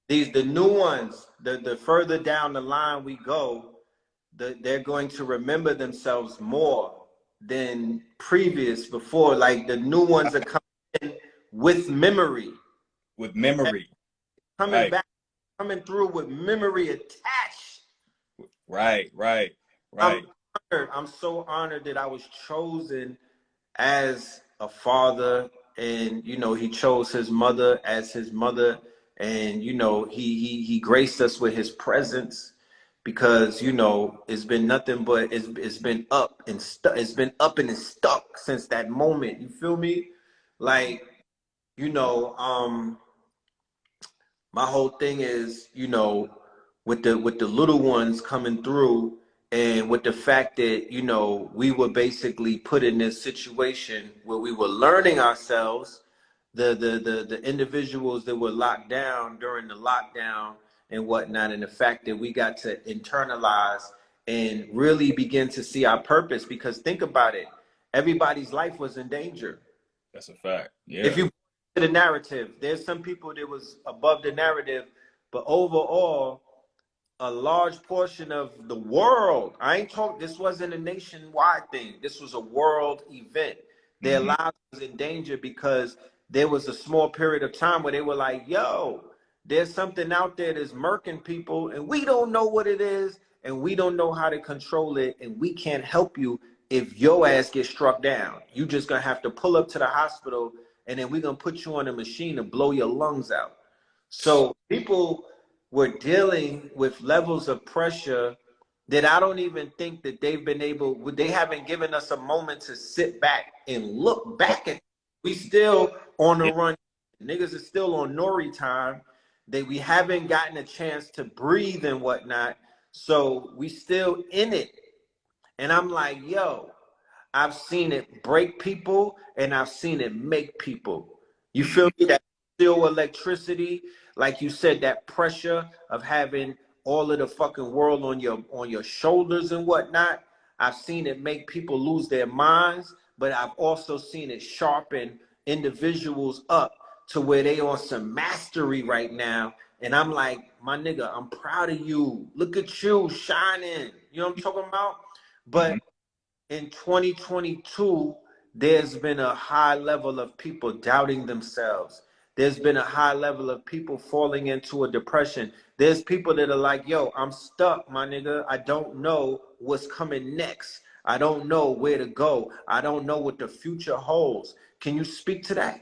the new ones, the further down the line we go, they're going to remember themselves more than previous before. Like the new ones are coming in with memory. With memory. Coming back, coming through with memory attached. Right. I'm so honored that I was chosen as a father, and you know, he chose his mother as his mother, and you know, he graced us with his presence, because you know, it's been nothing but it's been up and it's been up and it's stuck since that moment. You feel me? Like, you know, my whole thing is, you know, with the little ones coming through, and with the fact that, you know, we were basically put in this situation where we were learning ourselves, the individuals that were locked down during the lockdown and whatnot, and the fact that we got to internalize and really begin to see our purpose. Because think about it, everybody's life was in danger. That's a fact. Yeah. If you the narrative, there's some people that was above the narrative, but overall, a large portion of the world, I ain't talking, this wasn't a nationwide thing. This was a world event. Their lives was in danger because there was a small period of time where they were like, yo, there's something out there that's murking people and we don't know what it is and we don't know how to control it, and we can't help you if your ass gets struck down. You just gonna have to pull up to the hospital, and then we're gonna put you on a machine to blow your lungs out. So people were dealing with levels of pressure that I don't even think that they haven't given us a moment to sit back and look back at. We still on the run. Niggas is still on Nori time. We haven't gotten a chance to breathe and whatnot. So we still in it. And I'm like, yo, I've seen it break people and I've seen it make people. You feel me? That still electricity, like you said, that pressure of having all of the fucking world on your shoulders and whatnot. I've seen it make people lose their minds, but I've also seen it sharpen individuals up to where they on some mastery right now. And I'm like, my nigga, I'm proud of you. Look at you shining. You know what I'm talking about? But in 2022, there's been a high level of people doubting themselves. There's been a high level of people falling into a depression. There's people that are like, yo, I'm stuck, my nigga. I don't know what's coming next. I don't know where to go. I don't know what the future holds. Can you speak to that?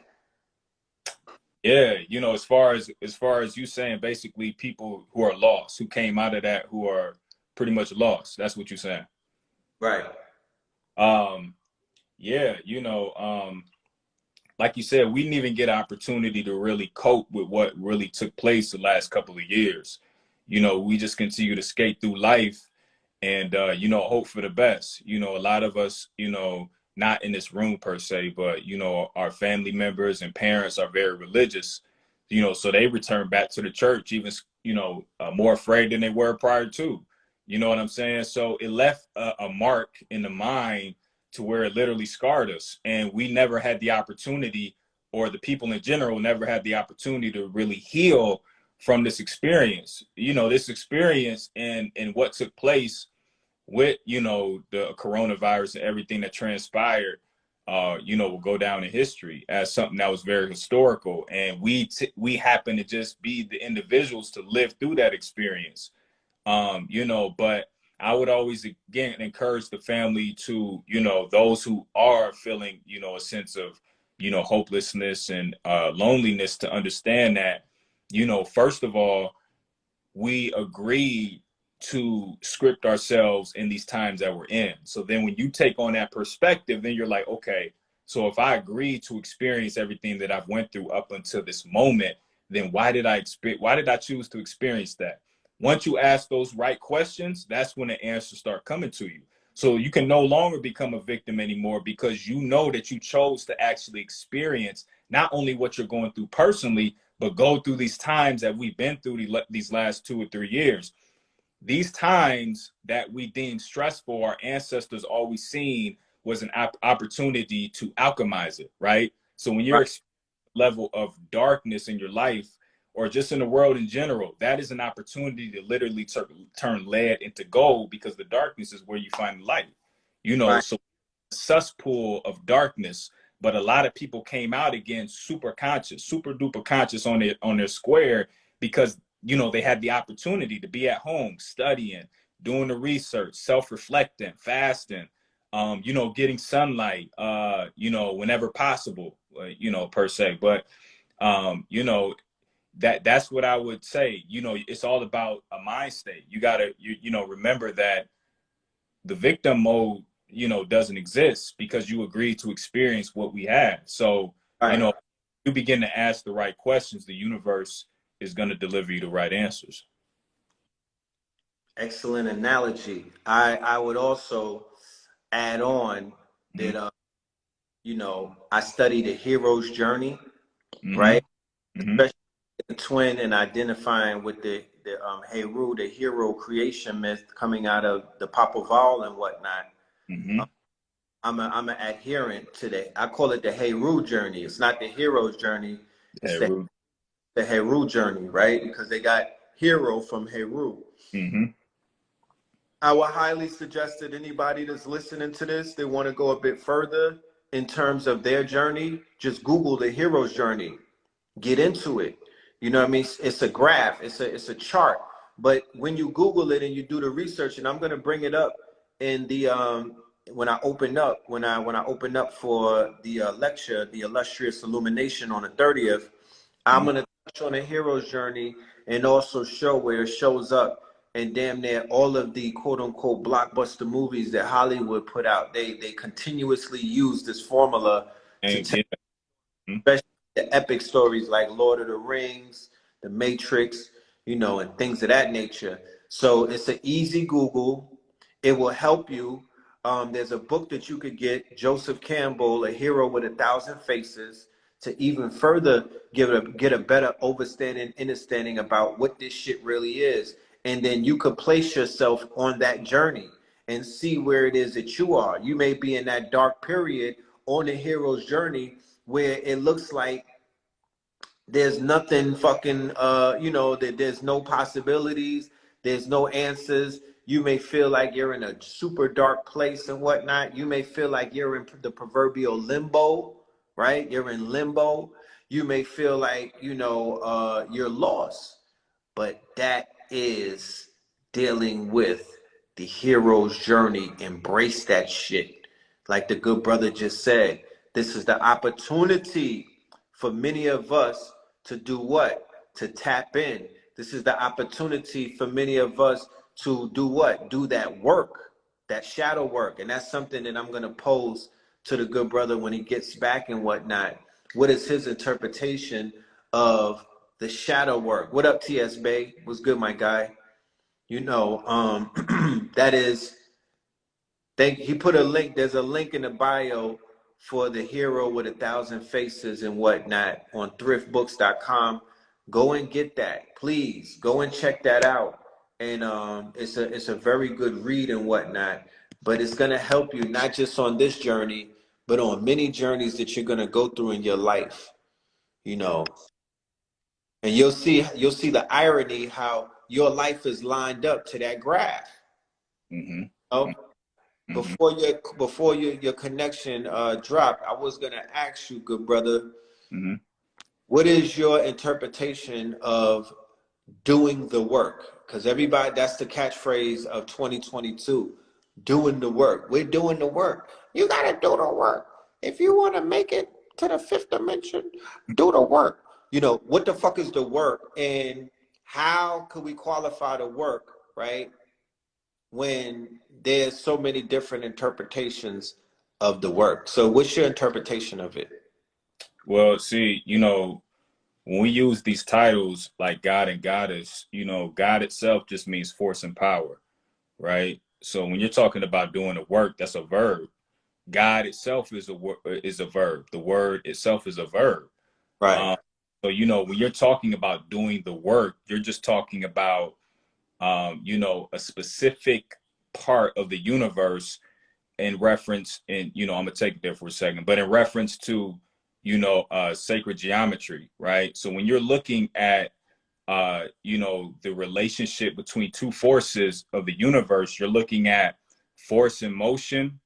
Yeah, you know, as far as you saying, basically people who are lost, who came out of that, who are pretty much lost. That's what you're saying. Right. Um, yeah, like you said, we didn't even get an opportunity to really cope with what really took place the last couple of years. We just continue to skate through life and hope for the best. A lot of us, not in this room per se, but our family members and parents are very religious. So they return back to the church, even more afraid than they were prior to. You know what I'm saying? So it left a mark in the mind to where it literally scarred us, and we never had the opportunity, or the people in general never had the opportunity to really heal from this experience. This experience and what took place with the coronavirus and everything that transpired will go down in history as something that was very historical, and we happen to just be the individuals to live through that experience. But I would always again encourage the family to, those who are feeling, a sense of, hopelessness and loneliness, to understand that, first of all, we agreed to script ourselves in these times that we're in. So then when you take on that perspective, then you're like, okay, so if I agreed to experience everything that I've went through up until this moment, then why did I choose to experience that? Once you ask those right questions, that's when the answers start coming to you. So you can no longer become a victim anymore, because you know that you chose to actually experience not only what you're going through personally, but go through these times that we've been through these last 2 or 3 years. These times that we deemed stressful, our ancestors always seen was an opportunity to alchemize it, right? So when you're level of darkness in your life, or just in the world in general, that is an opportunity to literally turn lead into gold, because the darkness is where you find light. Right. So cesspool of darkness, but a lot of people came out again super conscious, super duper conscious on their square, because they had the opportunity to be at home studying, doing the research, self-reflecting, fasting, getting sunlight, whenever possible, per se. But that's what I would say. It's all about a mind state. You gotta remember that the victim mode doesn't exist, because you agreed to experience what we had. So Right. you begin to ask the right questions, the universe is going to deliver you the right answers. Excellent analogy. I would also add on Mm-hmm. that I study the hero's journey, Mm-hmm. right? Mm-hmm. Especially the twin and identifying with the Heru, the hero creation myth coming out of the Papaval and whatnot. Mm-hmm. I'm an adherent to I call it the Heru journey. It's not the hero's journey. It's Hey, Ruth. the Heru journey, right? Because they got hero from Heru. Mm-hmm. I would highly suggest that anybody that's listening to this, they want to go a bit further in terms of their journey, just Google the hero's journey. Get into it. You know what I mean? It's a graph, it's a chart. But when you Google it and you do the research, and I'm gonna bring it up in the when I open up for the lecture, the illustrious illumination on the 30th, I'm Mm-hmm. gonna touch on the hero's journey and also show where it shows up and damn near all of the quote unquote blockbuster movies that Hollywood put out. They continuously use this formula to And tell, yeah. Mm-hmm. especially the epic stories like Lord of the Rings, The Matrix, and things of that nature. So it's an easy Google. It will help you. There's a book that you could get, Joseph Campbell, A Hero with a Thousand Faces, to even further get a better understanding about what this shit really is. And then you could place yourself on that journey and see where it is that you are. You may be in that dark period on the hero's journey where it looks like there's nothing fucking that there's no possibilities, there's no answers. You may feel like you're in a super dark place and whatnot. You may feel like you're in the proverbial limbo, right? You're in limbo. You may feel like you're lost, but that is dealing with the hero's journey. Embrace that shit. Like the good brother just said, this is the opportunity for many of us to do what? To tap in. This is the opportunity for many of us to do what? Do that work. that shadow work. And that's something that I'm going to pose to the good brother when he gets back and whatnot. What is his interpretation of the shadow work? What up, TS Bay? What's good, my guy? You know, that is, he put a link. There's a link in the bio for the hero with 1,000 faces and whatnot on thriftbooks.com. Go and get that, please. Go and check that out. And it's a very good read and whatnot. But it's gonna help you not just on this journey, but on many journeys that you're gonna go through in your life. You know, and you'll see the irony how your life is lined up to that graph. Mm-hmm. Oh, Mm-hmm. before your connection dropped, I was gonna ask you, good brother, Mm-hmm. what is your interpretation of doing the work? Because everybody, that's the catchphrase of 2022, doing the work. We're doing the work. You gotta do the work. If you want to make it to the fifth dimension, do the work. You know, what the fuck is the work? And how could we qualify the work, right? When there's so many different interpretations of the work. So what's your interpretation of it? Well, see, you know, when we use these titles like God and Goddess, you know, God itself just means force and power, right? So when you're talking about doing the work, that's a verb. God itself is a verb. The word itself is a verb. Right. Um, so you know, when you're talking about doing the work, you're just talking about you know, a specific part of the universe in reference, and you know, I'm gonna take it there for a second, but in reference to, you know, sacred geometry, right? So when you're looking at you know, the relationship between two forces of the universe, you're looking at force and motion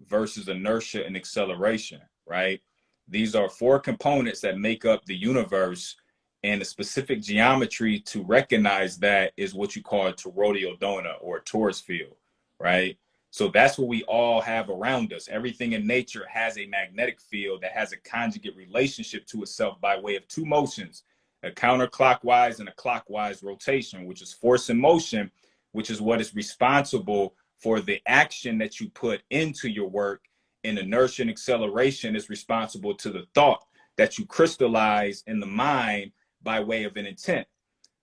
versus inertia and acceleration, right? These are four components that make up the universe, and a specific geometry to recognize that is what you call a toroidal donut or a torus field, right? So that's what we all have around us. Everything in nature has a magnetic field that has a conjugate relationship to itself by way of two motions, a counterclockwise and a clockwise rotation, which is force and motion, which is what is responsible for the action that you put into your work. And inertia and acceleration is responsible to the thought that you crystallize in the mind by way of an intent.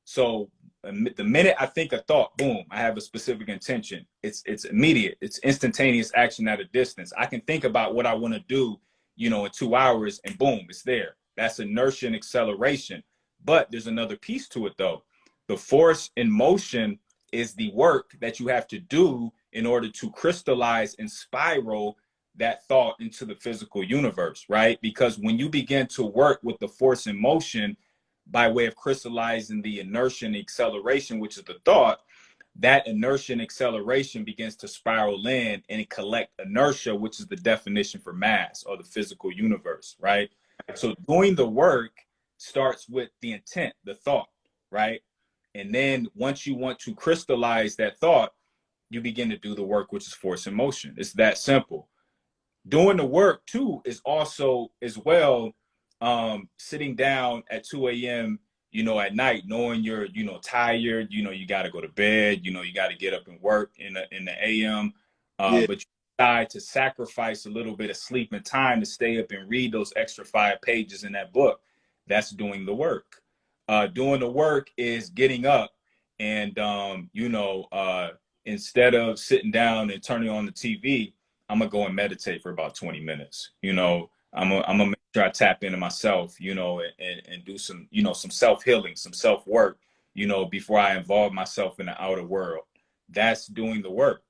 So the minute I think a thought, boom, I have a specific intention. It's immediate. It's instantaneous action at a distance. I can think about what I want to do, you know, in 2 hours, and boom, it's there. That's inertia and acceleration. But there's another piece to it, though. The force in motion is the work that you have to do in order to crystallize and spiral that thought into the physical universe, right? Because when you begin to work with the force in motion by way of crystallizing the inertia and acceleration, which is the thought, that inertia and acceleration begins to spiral in and collect inertia, which is the definition for mass or the physical universe, right? So doing the work starts with the intent, the thought, right? And then once you want to crystallize that thought, you begin to do the work, which is force and motion. It's that simple. Doing the work too is also as well sitting down at 2 a.m., you know, at night, knowing you're, you know, tired, you know, you got to go to bed, you know, you got to get up and work in the AM, Yeah. but you decide to sacrifice a little bit of sleep and time to stay up and read those extra 5 pages in that book. That's doing the work. Doing the work is getting up and, you know, instead of sitting down and turning on the TV, I'm gonna go and meditate for about 20 minutes. You know, I'm gonna make sure I tap into myself, you know, and do some, you know, some self-healing, some self-work, you know, before I involve myself in the outer world. That's doing the work.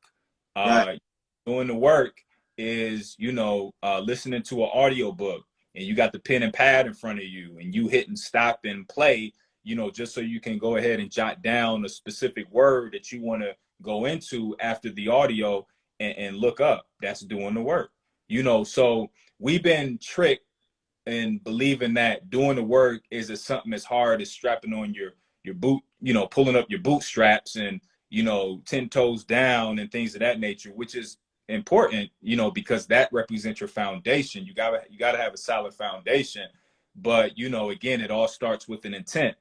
Right. Uh, Doing the work is, you know, listening to an audio book, and you got the pen and pad in front of you, and you hitting stop and play, you know, just so you can go ahead and jot down a specific word that you want to go into after the audio, and look up. That's doing the work, you know. So we've been tricked in believing that doing the work is something as hard as strapping on your boot, you know, pulling up your bootstraps and, you know, 10 toes down and things of that nature, which is important, you know, because that represents your foundation. You gotta have a solid foundation. But, you know, again, it all starts with an intent.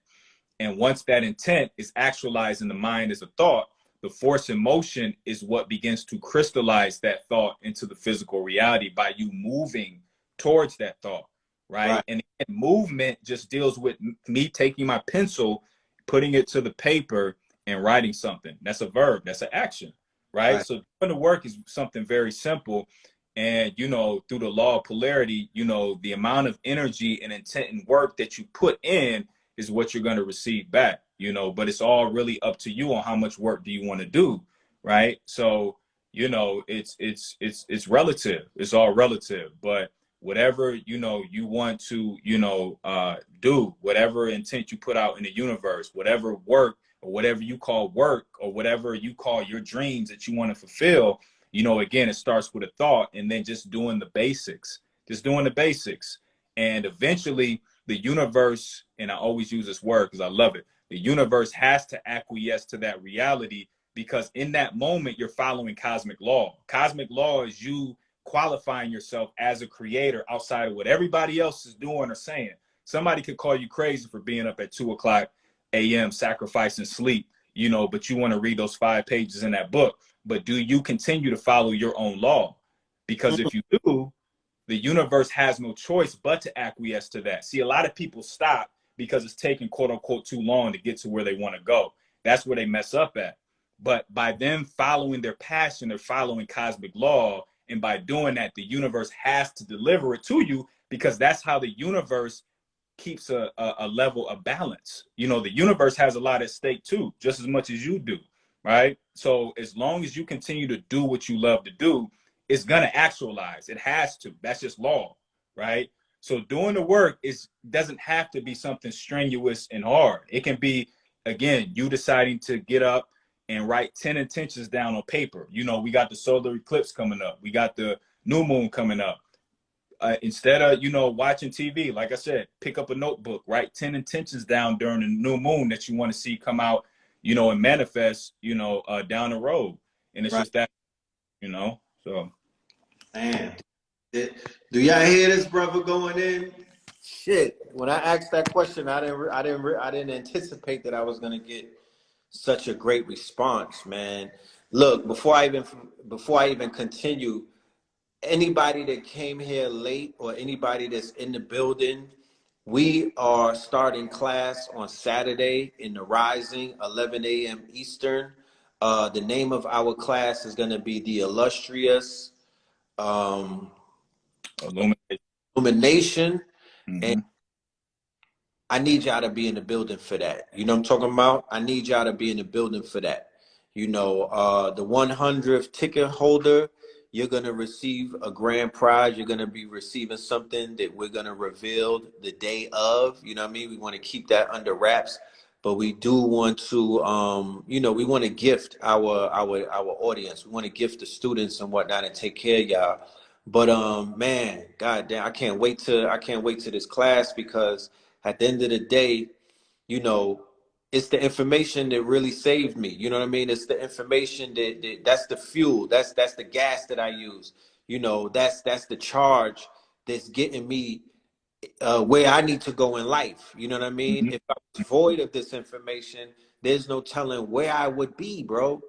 And once that intent is actualized in the mind as a thought, the force in motion is what begins to crystallize that thought into the physical reality by you moving towards that thought, right? And movement just deals with me taking my pencil, putting it to the paper, and writing something. That's a verb. That's an action, right? So doing the work is something very simple. And, you know, through the law of polarity, you know, the amount of energy and intent and work that you put in is what you're going to receive back, you know, but it's all really up to you on how much work do you want to do, right? So, you know, it's relative. It's all relative. But whatever, you know, you want to, you know, do, whatever intent you put out in the universe, whatever work or whatever you call work or whatever you call your dreams that you want to fulfill, you know, again, it starts with a thought and then just doing the basics, And eventually the universe, and I always use this word because I love it, the universe has to acquiesce to that reality, because in that moment, you're following cosmic law. Cosmic law is you qualifying yourself as a creator outside of what everybody else is doing or saying. Somebody could call you crazy for being up at 2:00 a.m. sacrificing sleep, you know, but you want to read those 5 pages in that book. But do you continue to follow your own law? Because if you do, the universe has no choice but to acquiesce to that. See, a lot of people stop because it's taking quote unquote too long to get to where they want to go. That's where they mess up at. But by them following their passion, they're following cosmic law. And by doing that, the universe has to deliver it to you, because that's how the universe keeps a level of balance. You know, the universe has a lot at stake too, just as much as you do, right? So as long as you continue to do what you love to do, it's gonna actualize. It has to. That's just law, right? So doing the work doesn't have to be something strenuous and hard. It can be, again, you deciding to get up and write 10 intentions down on paper. You know, we got the solar eclipse coming up. We got the new moon coming up. Instead of, you know, watching TV, like I said, pick up a notebook, write 10 intentions down during the new moon that you want to see come out, you know, and manifest, you know, down the road. And it's just that, you know, so. Man, do y'all hear this brother going in? Shit. When I asked that question, I didn't anticipate that I was gonna get such a great response, man. Look, before I even continue, anybody that came here late or anybody that's in the building, we are starting class on Saturday in the Rising, 11 a.m. Eastern. The name of our class is going to be the illustrious Illumination. And I need y'all to be in the building for that. You know what I'm talking about? I need y'all to be in the building for that. You know, the 100th ticket holder, you're going to receive a grand prize. You're going to be receiving something that we're going to reveal the day of. You know what I mean? We want to keep that under wraps, but we do want to, you know, we want to gift our audience. We want to gift the students and whatnot and take care of y'all. But man, goddamn, I can't wait to this class, because at the end of the day, you know, it's the information that really saved me. You know what I mean? It's the information that's the fuel. That's the gas that I use. You know, that's the charge that's getting me where I need to go in life. You know what I mean? If I was void of this information, there's no telling where I would be, bro.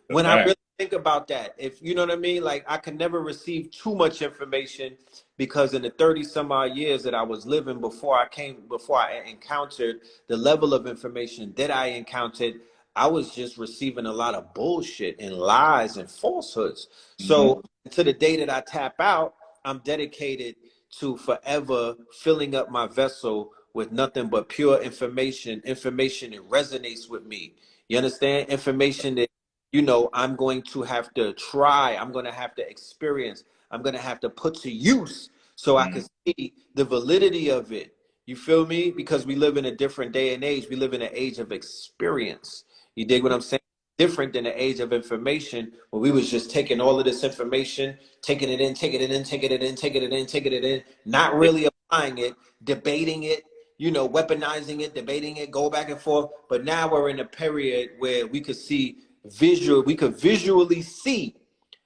When I really think about that, if you know what I mean, like I could never receive too much information, because in the 30 some odd years that I was living before I encountered the level of information that I encountered, I was just receiving a lot of bullshit and lies and falsehoods. So to the day that I tap out, I'm dedicated to forever filling up my vessel with nothing but pure information that resonates with me. You understand? Information that, you know, I'm going to have to try, I'm going to have to experience, I'm going to have to put to use, so I can see the validity of it. You feel me? Because we live in a different day and age. We live in an age of experience. You dig what I'm saying? Different than the age of information, where we was just taking all of this information, taking it in, not really applying it, debating it, you know, weaponizing it, debating it, go back and forth. But now we're in a period where we could visually see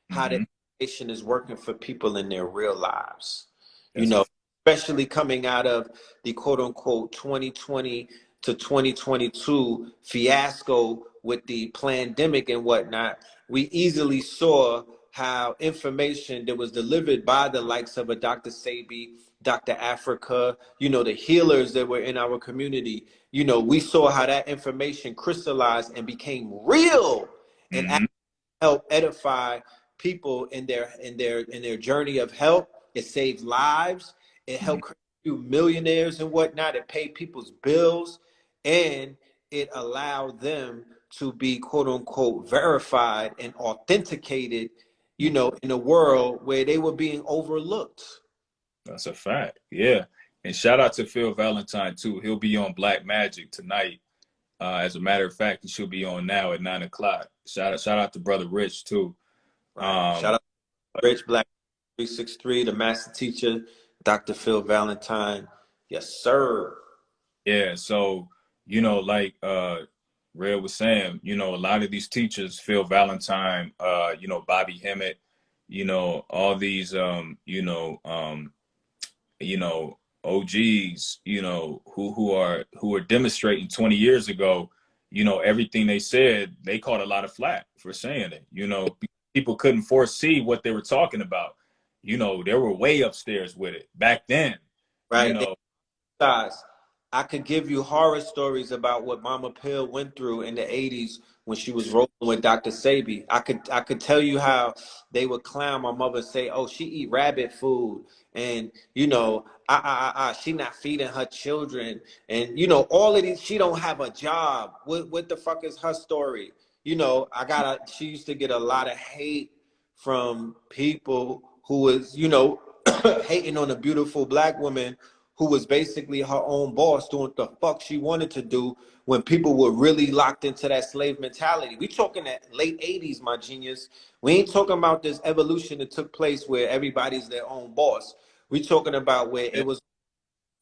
how the information is working for people in their real lives. You know, especially coming out of the quote unquote 2020 to 2022 fiasco with the pandemic and whatnot, we easily saw how information that was delivered by the likes of a Dr. Sebi, Dr. Africa, the healers that were in our community, we saw how that information crystallized and became real and Mm-hmm. help edify people in their journey of health. It saved lives. It Mm-hmm. helped create you millionaires and whatnot. It paid people's bills, and it allowed them to be quote unquote verified and authenticated, in a world where they were being overlooked. That's a fact. Yeah. And shout out to Phil Valentine too. He'll be on Black Magic tonight. As a matter of fact, he should be on now at 9 o'clock. Shout out to Brother Rich too. Right. Shout Um, out to Rich Black 363, the master teacher, Dr. Phil Valentine. Yes, sir. yeah, so like Red was saying, a lot of these teachers, Phil Valentine, Bobby Hemmett, all these OGs, who are demonstrating 20 years ago, everything they said, they caught a lot of flack for saying it. People couldn't foresee what they were talking about. They were way upstairs with it back then. You Right. know, Guys, I could give you horror stories about what Mama Pill went through in the 80s when she was rolling with Dr. Sebi. I could tell you how they would clown my mother and say, "Oh, she eat rabbit food," and she not feeding her children, and all of these. She don't have a job. What the fuck is her story? She used to get a lot of hate from people who was hating on a beautiful black woman who was basically her own boss doing what the fuck she wanted to do when people were really locked into that slave mentality. We talking that late 80s, my genius. We ain't talking about this evolution that took place where everybody's their own boss. We talking about where it was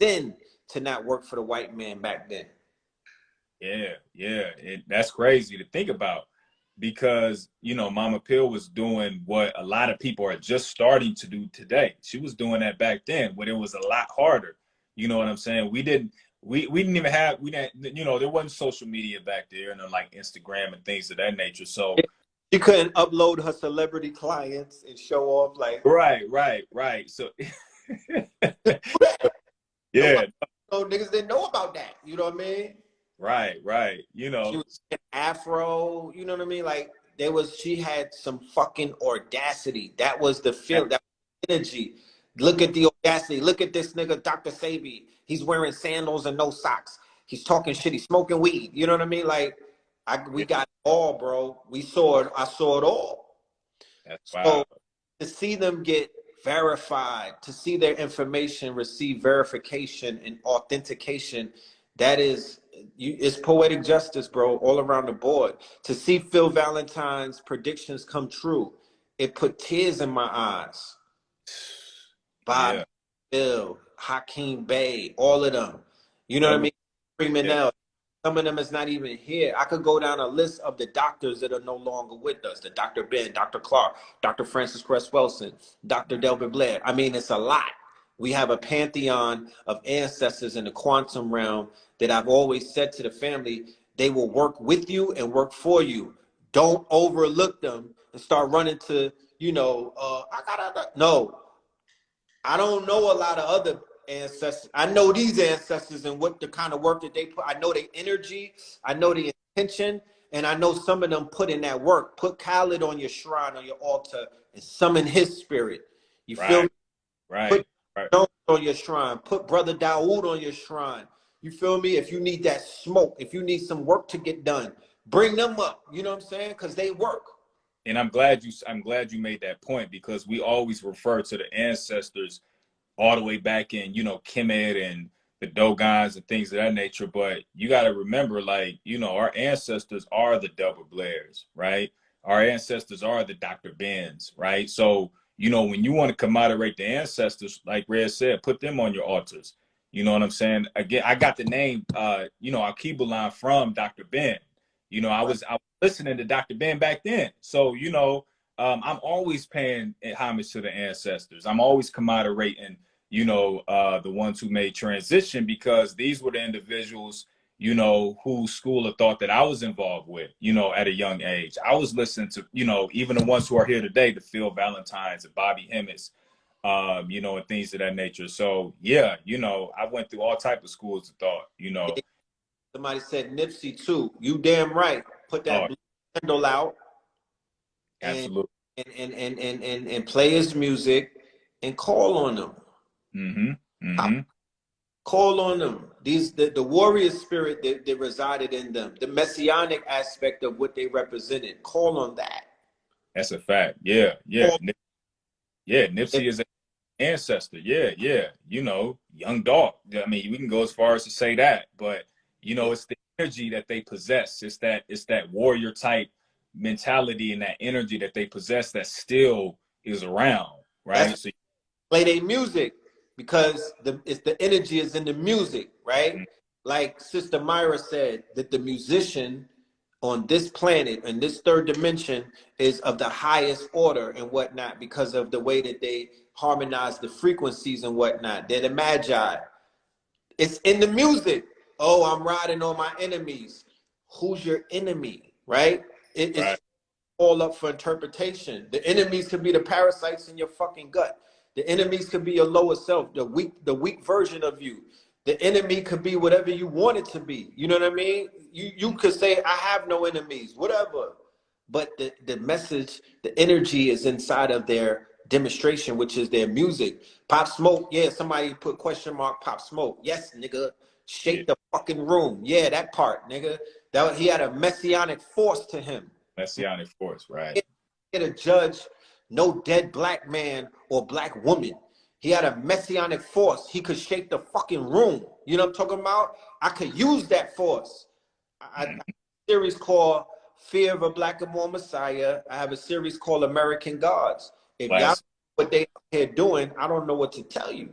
thin to not work for the white man back then. yeah. That's crazy to think about because, Mama Pill was doing what a lot of people are just starting to do today. She was doing that back then when it was a lot harder. You know what I'm saying? We didn't even have, there wasn't social media back there and like Instagram and things of that nature. So, She couldn't upload her celebrity clients and show off like, right. So, yeah, nobody, niggas didn't know about that. You know what I mean? right. She was an afro, you know what I mean? Like she had some fucking audacity. That was the feel, that energy. Look at the audacity. Look at this nigga, Dr. Sebi. He's wearing sandals and no socks. He's talking shit. He's smoking weed. You know what I mean? Like we got it all, bro. We saw it. I saw it all. That's So wild. to see them get verified, to see their information receive verification and authentication, that is, it's poetic justice, bro, all around the board. To see Phil Valentine's predictions come true, it put tears in my eyes. Bob, Yeah. Bill, Hakeem Bey, all of them. You know what I mean? Freeman Yeah. L. Some of them is not even here. I could go down a list of the doctors that are no longer with us. The Dr. Ben, Dr. Clark, Dr. Francis Cress Wilson, Dr. Delbert Blair. I mean, it's a lot. We have a pantheon of ancestors in the quantum realm that I've always said to the family, they will work with you and work for you. Don't overlook them and start running to, no. I don't know a lot of other ancestors. I know these ancestors and what the kind of work that they put. I know their energy. I know the intention. And I know some of them put in that work. Put Khaled on your shrine, on your altar, and summon his spirit. You feel me? Right. Put Jones on your shrine. Put Brother Dawood on your shrine. You feel me? If you need that smoke, if you need some work to get done, bring them up. You know what I'm saying? Because they work. And I'm glad you made that point because we always refer to the ancestors all the way back in, Kemet and the Dogons and things of that nature. But you got to remember, like, our ancestors are the Delbert Blairs, right? Our ancestors are the Dr. Bens, right? So, when you want to commemorate the ancestors, like Red said, put them on your altars. You know what I'm saying? Again, I got the name, Alkebulan from Dr. Ben. I was listening to Dr. Ben back then. So, I'm always paying homage to the ancestors. I'm always commemorating, the ones who made transition because these were the individuals, you know, whose school of thought that I was involved with, you know, at a young age. I was listening to, you know, even the ones who are here today, the Phil Valentines and Bobby Hemmets, you know, and things of that nature. So yeah, you know, I went through all type of schools of thought, you know. Somebody said Nipsey too. You damn right. Put that Oh, blue candle out and absolutely. and play his music and call on them. Mm-hmm. Mm-hmm. Call on them. The warrior spirit that resided in them, the messianic aspect of what they represented. Call on that. That's a fact. Yeah, yeah. Call, Yeah, if, Nipsey is an ancestor. Yeah, yeah. You know, young dog. I mean, we can go as far as to say that, but you know, it's the energy that they possess. It's that warrior type mentality and that energy that they possess that still is around, that's right? So play their music because the energy is in the music, right? mm, Like Sister Myra said, that the musician on this planet and this third dimension is of the highest order and whatnot because of the way that they harmonize the frequencies and whatnot. They're the magi. It's in the music. Oh, I'm riding on my enemies. Who's your enemy, right? It's right, all up for interpretation. The enemies could be the parasites in your fucking gut. The enemies could be your lower self, the weak version of you. The enemy could be whatever you want it to be. You know what I mean? You could say, I have no enemies, whatever. But the message, the energy is inside of their demonstration, which is their music. Pop Smoke, yeah, somebody put question mark Pop Smoke. Yes, nigga. yeah, Shake the fucking room. Yeah, that part, nigga. He had a messianic force to him. messianic force, right? He had a judge, no dead black man or black woman. He had a messianic force. He could shake the fucking room. You know what I'm talking about? I could use that force. I have Mm, a series called Fear of a Black and More Messiah. I have a series called American Gods. If y'all know class. what they here doing, I don't know what to tell you.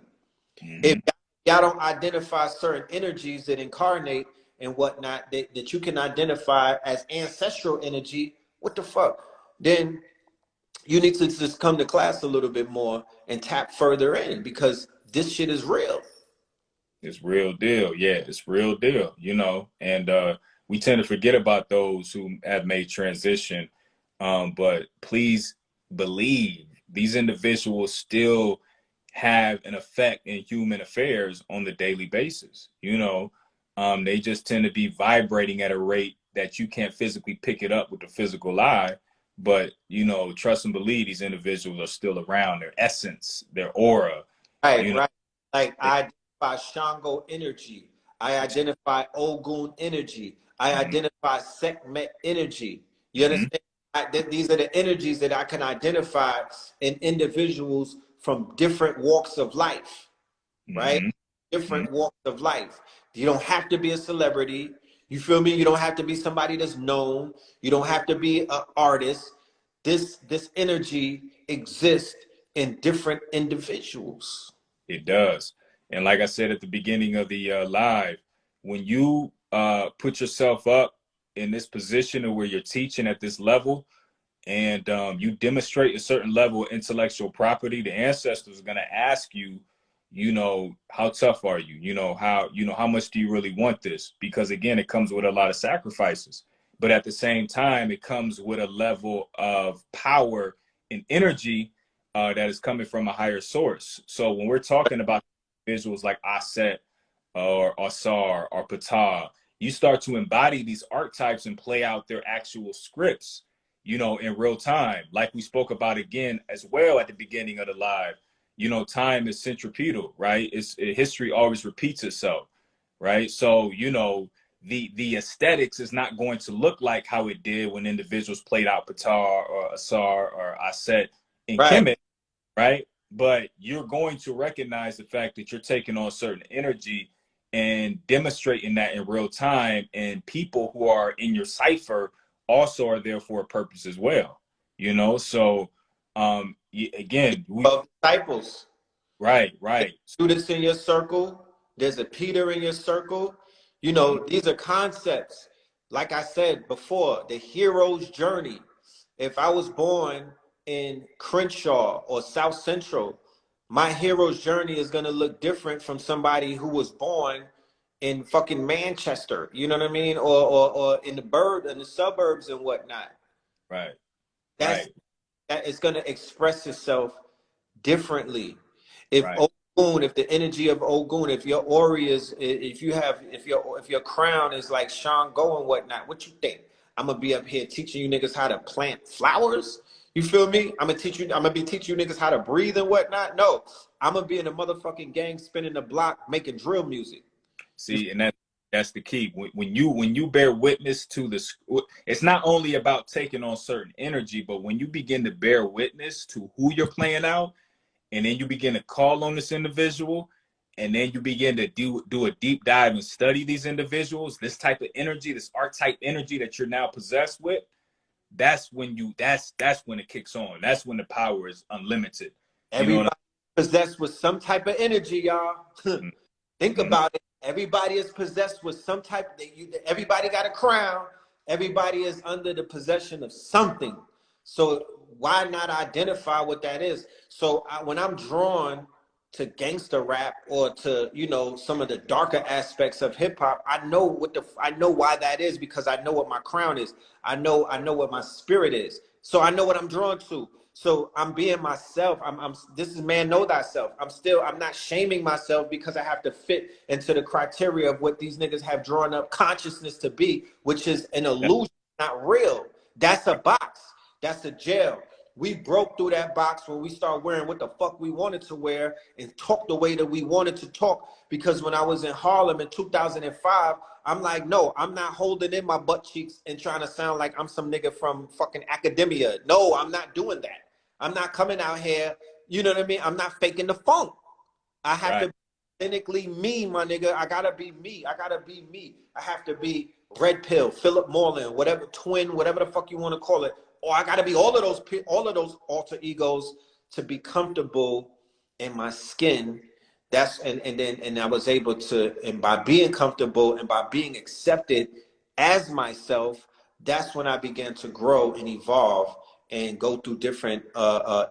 If Mm-hmm. y'all don't identify certain energies that incarnate and whatnot that you can identify as ancestral energy, what the fuck? Then you need to just come to class a little bit more and tap further in because this shit is real. It's real deal. Yeah, it's real deal, you know. And we tend to forget about those who have made transition. But please believe these individuals still have an effect in human affairs on the daily basis. You know, they just tend to be vibrating at a rate that you can't physically pick it up with the physical eye. But, you know, trust and believe these individuals are still around, their essence, their aura, Right, you know. right. Like They, I identify Shango energy. I identify Ogun energy. I mm-hmm, identify Sekhmet energy. You mm-hmm, understand? These are the energies that I can identify in individuals from different walks of life, right? mm-hmm. Mm-hmm. Different walks of life. You don't have to be a celebrity. You feel me? You don't have to be somebody that's known. You don't have to be an artist. This energy exists in different individuals. It does. And like I said at the beginning of the live, when you put yourself up in this position of where you're teaching at this level and you demonstrate a certain level of intellectual property, the ancestors are going to ask you, you know, how tough are you? How much do you really want this? Because again, it comes with a lot of sacrifices. But at the same time, it comes with a level of power and energy that is coming from a higher source. So when we're talking about visuals like Aset or Asar or Ptah, you start to embody these archetypes and play out their actual scripts, you know, in real time. Like we spoke about again as well at the beginning of the live. You know, time is centripetal, right? History always repeats itself, right? So, you know, the aesthetics is not going to look like how it did when individuals played out Ptah or Asar or Aset in Right. Kemet, right? But you're going to recognize the fact that you're taking on certain energy and demonstrating that in real time. And people who are in your cipher also are there for a purpose as well, you know? So, again, Of disciples. right. Students in your circle. There's a Peter in your circle. You know, these are concepts. Like I said before, the hero's journey. If I was born in Crenshaw or South Central, my hero's journey is going to look different from somebody who was born in fucking Manchester, you know what I mean? Or in the suburbs and whatnot. Right. That's Right. that is gonna express itself differently. If Right. Ogun, if the energy of Ogun, if your aura is, if your crown is like Shango and whatnot, what you think? I'm gonna be up here teaching you niggas how to plant flowers. You feel me? I'm gonna be teaching you niggas how to breathe and whatnot. No, I'm gonna be in a motherfucking gang spinning the block making drill music. You See, and that's the key. When you bear witness to this, it's not only about taking on certain energy, but when you begin to bear witness to who you're playing out, and then you begin to call on this individual, and then you begin to do a deep dive and study these individuals, this type of energy, this archetype energy that you're now possessed with, that's when it kicks on. That's when the power is unlimited. You know what Everybody possessed with some type of energy, y'all. I'm Think saying? about it. Everybody is possessed with some type. Everybody got a crown. Everybody is under the possession of something. So why not identify what that is? So when I'm drawn to gangster rap or to some of the darker aspects of hip hop, I know why that is, because I know what my crown is. I know what my spirit is. So I know what I'm drawn to. So I'm being myself. This is man, know thyself. I'm not shaming myself because I have to fit into the criteria of what these niggas have drawn up consciousness to be, which is an illusion, not real. That's a box. That's a jail. We broke through that box when we started wearing what the fuck we wanted to wear and talk the way that we wanted to talk. Because when I was in Harlem in 2005, I'm like, no, I'm not holding in my butt cheeks and trying to sound like I'm some nigga from fucking academia. No, I'm not doing that. I'm not coming out here, you know what I mean? I'm not faking the funk. I have Right. to be authentically me, my nigga. I gotta be me. I gotta be me. I have to be Red Pill, Philip Morland, whatever, Twin, whatever the fuck you want to call it. Or I gotta be all of those alter egos to be comfortable in my skin. And I was able to, and by being comfortable and by being accepted as myself, that's when I began to grow and evolve and go through different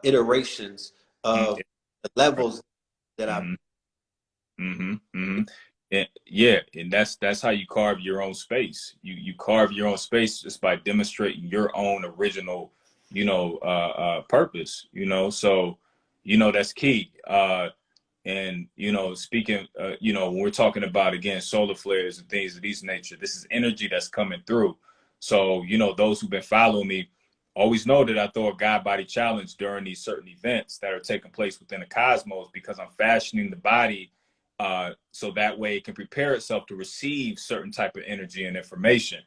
iterations Mm, of the right. levels that I've. Mm-hmm. Mm-hmm. Mm-hmm. And yeah, and that's how you carve your own space. You carve your own space just by demonstrating your own original, purpose. So that's key. And speaking, when we're talking about again solar flares and things of these nature, this is energy that's coming through. So those who've been following me always know that I throw a God body challenge during these certain events that are taking place within the cosmos, because I'm fashioning the body so that way it can prepare itself to receive certain type of energy and information.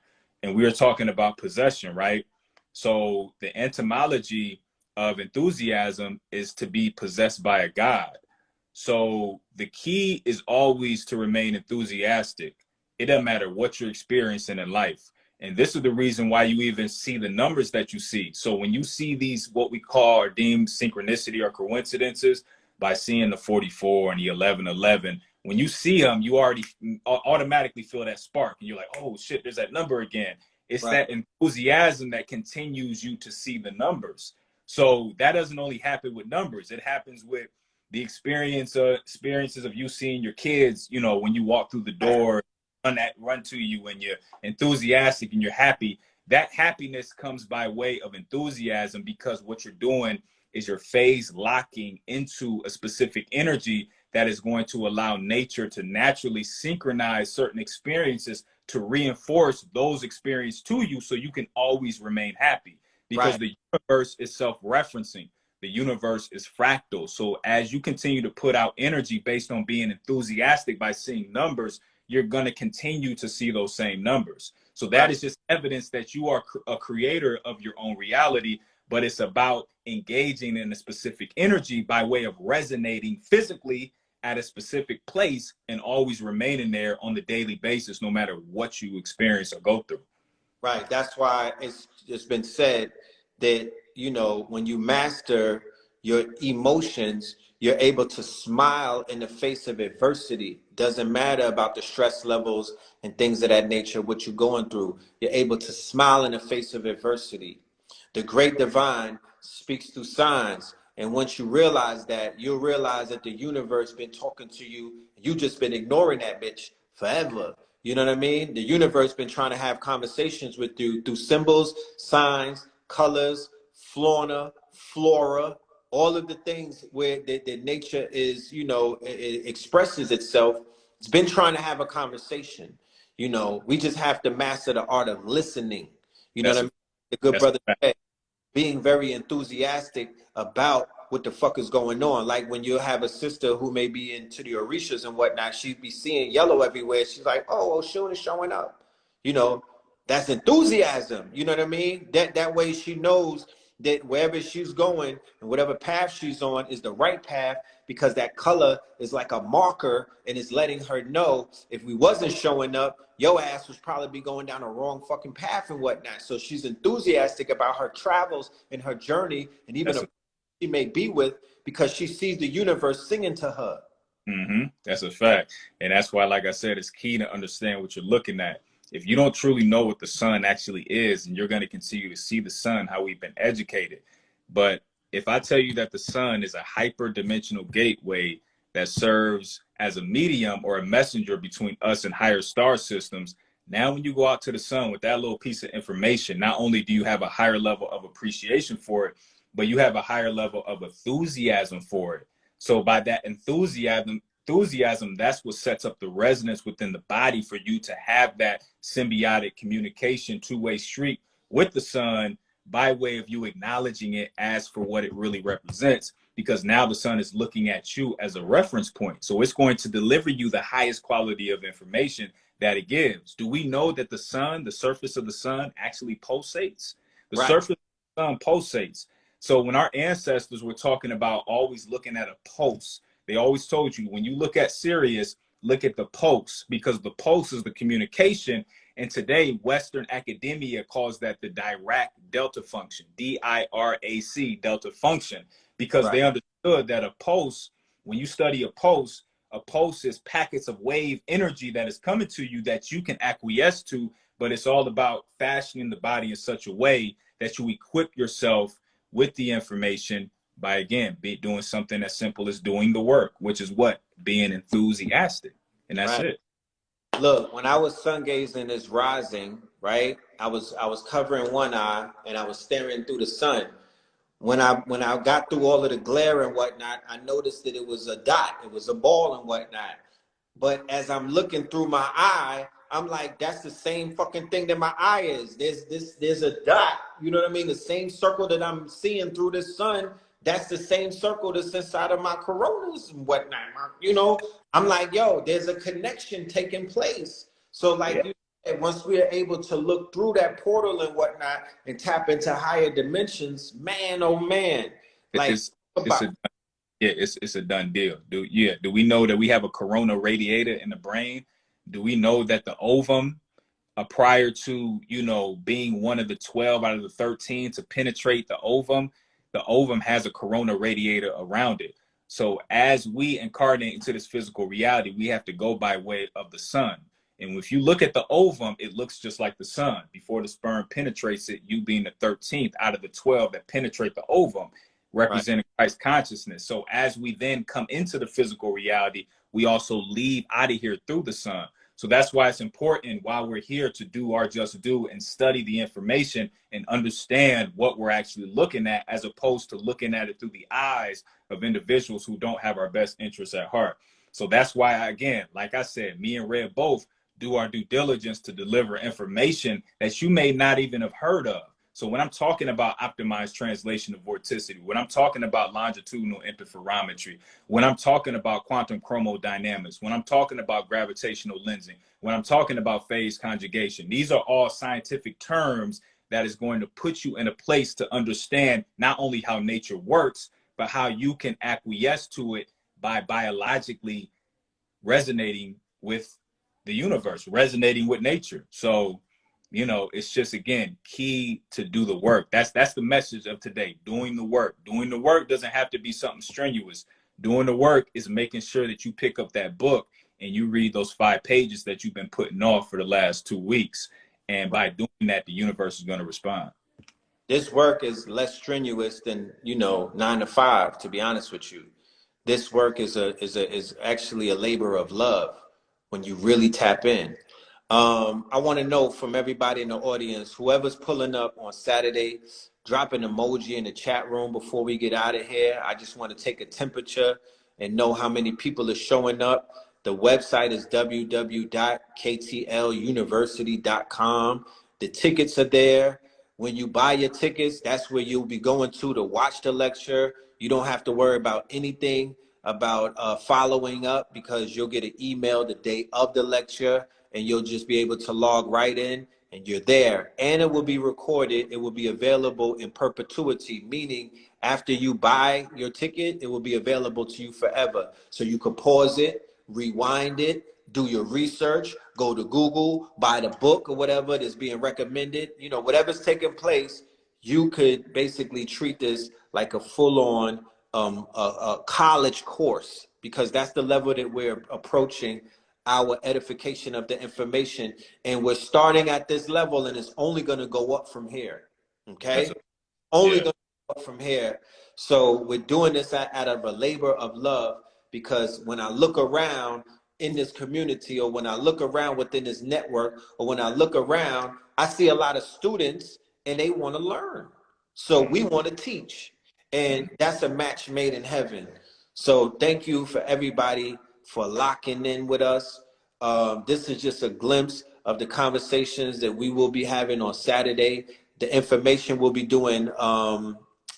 And we are talking about possession, right? So the etymology of enthusiasm is to be possessed by a god. So the key is always to remain enthusiastic. It doesn't matter what you're experiencing in life. And this is the reason why you even see the numbers that you see. So when you see these, what we call or deemed synchronicity or coincidences, by seeing the 44 and the 1111, when you see them, you already automatically feel that spark. And you're like, oh shit, there's that number again. It's Right, that enthusiasm that continues you to see the numbers. So that doesn't only happen with numbers. It happens with the experiences of you seeing your kids, when you walk through the door, run to you, and you're enthusiastic and you're happy. That happiness comes by way of enthusiasm, because what you're doing is you're phase locking into a specific energy that is going to allow nature to naturally synchronize certain experiences to reinforce those experiences to you, so you can always remain happy, because right, the universe is self-referencing. The universe is fractal. So as you continue to put out energy based on being enthusiastic by seeing numbers, you're going to continue to see those same numbers. So that right, is just evidence that you are a creator of your own reality, but it's about engaging in a specific energy by way of resonating physically at a specific place and always remaining there on the daily basis, no matter what you experience or go through. right. That's why it's been said that when you master your emotions, you're able to smile in the face of adversity. Doesn't matter about the stress levels and things of that nature, what you're going through. You're able to smile in the face of adversity. The great divine speaks through signs. And once you realize that, you'll realize that the universe been talking to you. You just been ignoring that bitch forever. You know what I mean? The universe been trying to have conversations with you through symbols, signs, colors, fauna, flora, all of the things where the nature is, you know, it expresses itself. It's been trying to have a conversation. You know, we just have to master the art of listening. You know what That's I a mean? The good that's a brother fact. said, being very enthusiastic about what the fuck is going on. Like when you have a sister who may be into the Orishas and whatnot, she'd be seeing yellow everywhere. She's like, oh, Oshun is showing up. You know, that's enthusiasm. You know what I mean? That way she knows that wherever she's going and whatever path she's on is the right path, because that color is like a marker and it's letting her know if we wasn't showing up, your ass was probably be going down the wrong fucking path and whatnot. So she's enthusiastic about her travels and her journey and even That's a a she may be with, because she sees the universe singing to her. That's a fact. And that's why, like I said, it's key to understand what you're looking at. If you don't truly know what the sun actually is, and you're going to continue to see the sun how we've been educated. But if I tell you that the sun is a hyperdimensional gateway that serves as a medium or a messenger between us and higher star systems, now when you go out to the sun with that little piece of information, not only do you have a higher level of appreciation for it, but you have a higher level of enthusiasm for it. So by that enthusiasm, that's what sets up the resonance within the body for you to have that symbiotic communication, two-way street with the sun, by way of you acknowledging it as for what it really represents, because now the sun is looking at you as a reference point. So it's going to deliver you the highest quality of information that it gives. Do we know that the sun, the surface of the sun, actually pulsates? The Right. surface of the sun pulsates. So when our ancestors were talking about always looking at a pulse, they always told you, when you look at Sirius, look at the pulse, because the pulse is the communication. And today, Western academia calls that the Dirac delta function, DIRAC delta function, because Right. they understood that a pulse, when you study a pulse is packets of wave energy that is coming to you that you can acquiesce to, but it's all about fashioning the body in such a way that you equip yourself with the information by, again, doing something as simple as doing the work, which is what? Being enthusiastic. And that's Right. it. Look, when I was sun gazing this rising, right? I was covering one eye and I was staring through the sun. When I got through all of the glare and whatnot, I noticed that it was a dot, it was a ball and whatnot. But as I'm looking through my eye, I'm like, that's the same fucking thing that my eye is. There's a dot. You know what I mean? The same circle that I'm seeing through the sun, that's the same circle that's inside of my coronas and whatnot. You know, I'm like, yo, there's a connection taking place. So Yeah. like you said, once we are able to look through that portal and whatnot and tap into higher dimensions, man, oh man, like It's about a it's a done deal. Do we know that we have a corona radiator in the brain? Do we know that the ovum, prior to, being one of the 12 out of the 13 to penetrate the ovum has a corona radiator around it. So as we incarnate into this physical reality, we have to go by way of the sun. And if you look at the ovum, it looks just like the sun. Before the sperm penetrates it, you being the 13th out of the 12 that penetrate the ovum, right. representing Christ consciousness. So as we then come into the physical reality, we also leave out of here through the sun. So that's why it's important while we're here to do our just due and study the information and understand what we're actually looking at, as opposed to looking at it through the eyes of individuals who don't have our best interests at heart. So that's why, again, like I said, me and Red both do our due diligence to deliver information that you may not even have heard of. So when I'm talking about optimized translation of vorticity, when I'm talking about longitudinal interferometry, when I'm talking about quantum chromodynamics, when I'm talking about gravitational lensing, when I'm talking about phase conjugation, these are all scientific terms that is going to put you in a place to understand not only how nature works, but how you can acquiesce to it by biologically resonating with the universe, resonating with nature. So, it's just, again, key to do the work. That's the message of today. Doing the work. Doing the work doesn't have to be something strenuous. Doing the work is making sure that you pick up that book and you read those 5 pages that you've been putting off for the last 2 weeks. And by doing that, the universe is going to respond. This work is less strenuous than 9 to 5. To be honest with you, this work is actually a labor of love. when you really tap in. I want to know from everybody in the audience, whoever's pulling up on Saturday, drop an emoji in the chat room before we get out of here. I just want to take a temperature and know how many people are showing up. The website is www.ktl university.com. The tickets are there. When you buy your tickets, that's where you'll be going to watch the lecture. You don't have to worry about anything about following up, because you'll get an email the day of the lecture and you'll just be able to log right in and you're there. And it will be recorded. It will be available in perpetuity, meaning after you buy your ticket, it will be available to you forever. So you could pause it, rewind it, do your research, go to Google, buy the book or whatever that's being recommended. You know, whatever's taking place, you could basically treat this like a full-on a college course, because that's the level that we're approaching our edification of the information. And we're starting at this level, and it's only going to go up from here. Okay? Only Yeah. going to go up from here. So we're doing this out of a labor of love, because when I look around in this community, or when I look around within this network, or when I look around, I see a lot of students and they want to learn. So we want to teach. And that's a match made in heaven. So thank you for everybody for locking in with us. This is just a glimpse of the conversations that we will be having on Saturday. The information we'll be doing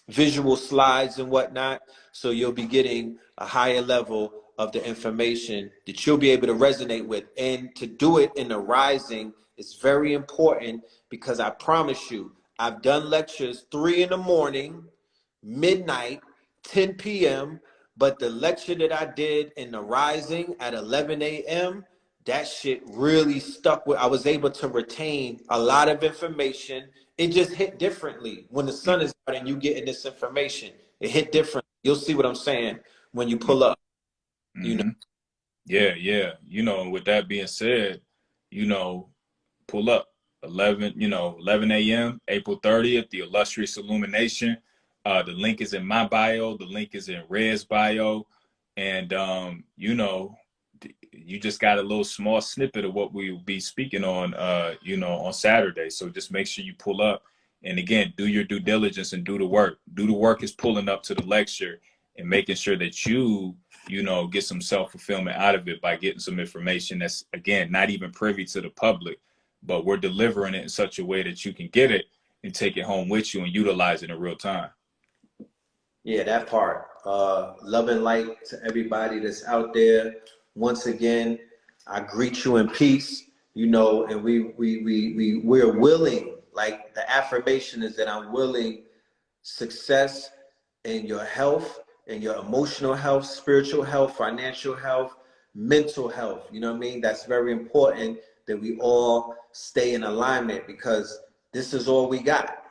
visual slides and whatnot. So you'll be getting a higher level of the information that you'll be able to resonate with. And to do it in the rising is very important, because I promise you, I've done lectures 3 in the morning, midnight, 10 p.m., but the lecture that I did in the rising at 11 a.m., that shit really stuck with. I was able to retain a lot of information. It just hit differently when the sun is out and you getting this information. It hit different. You'll see what I'm saying when you pull up. You know. Yeah, yeah. You know, with that being said, you know, pull up 11 a.m., April 30th, the illustrious illumination. The link is in my bio. The link is in Red's bio. And, you just got a little small snippet of what we will be speaking on, on Saturday. So just make sure you pull up. And again, do your due diligence and do the work. Do the work is pulling up to the lecture and making sure that you get some self-fulfillment out of it by getting some information that's, again, not even privy to the public, but we're delivering it in such a way that you can get it and take it home with you and utilize it in real time. Yeah, that part. Love and light to everybody that's out there. Once again, I greet you in peace. You know, and we're willing. Like the affirmation is that I'm willing success in your health, in your emotional health, spiritual health, financial health, mental health. You know what I mean? That's very important that we all stay in alignment, because this is all we got.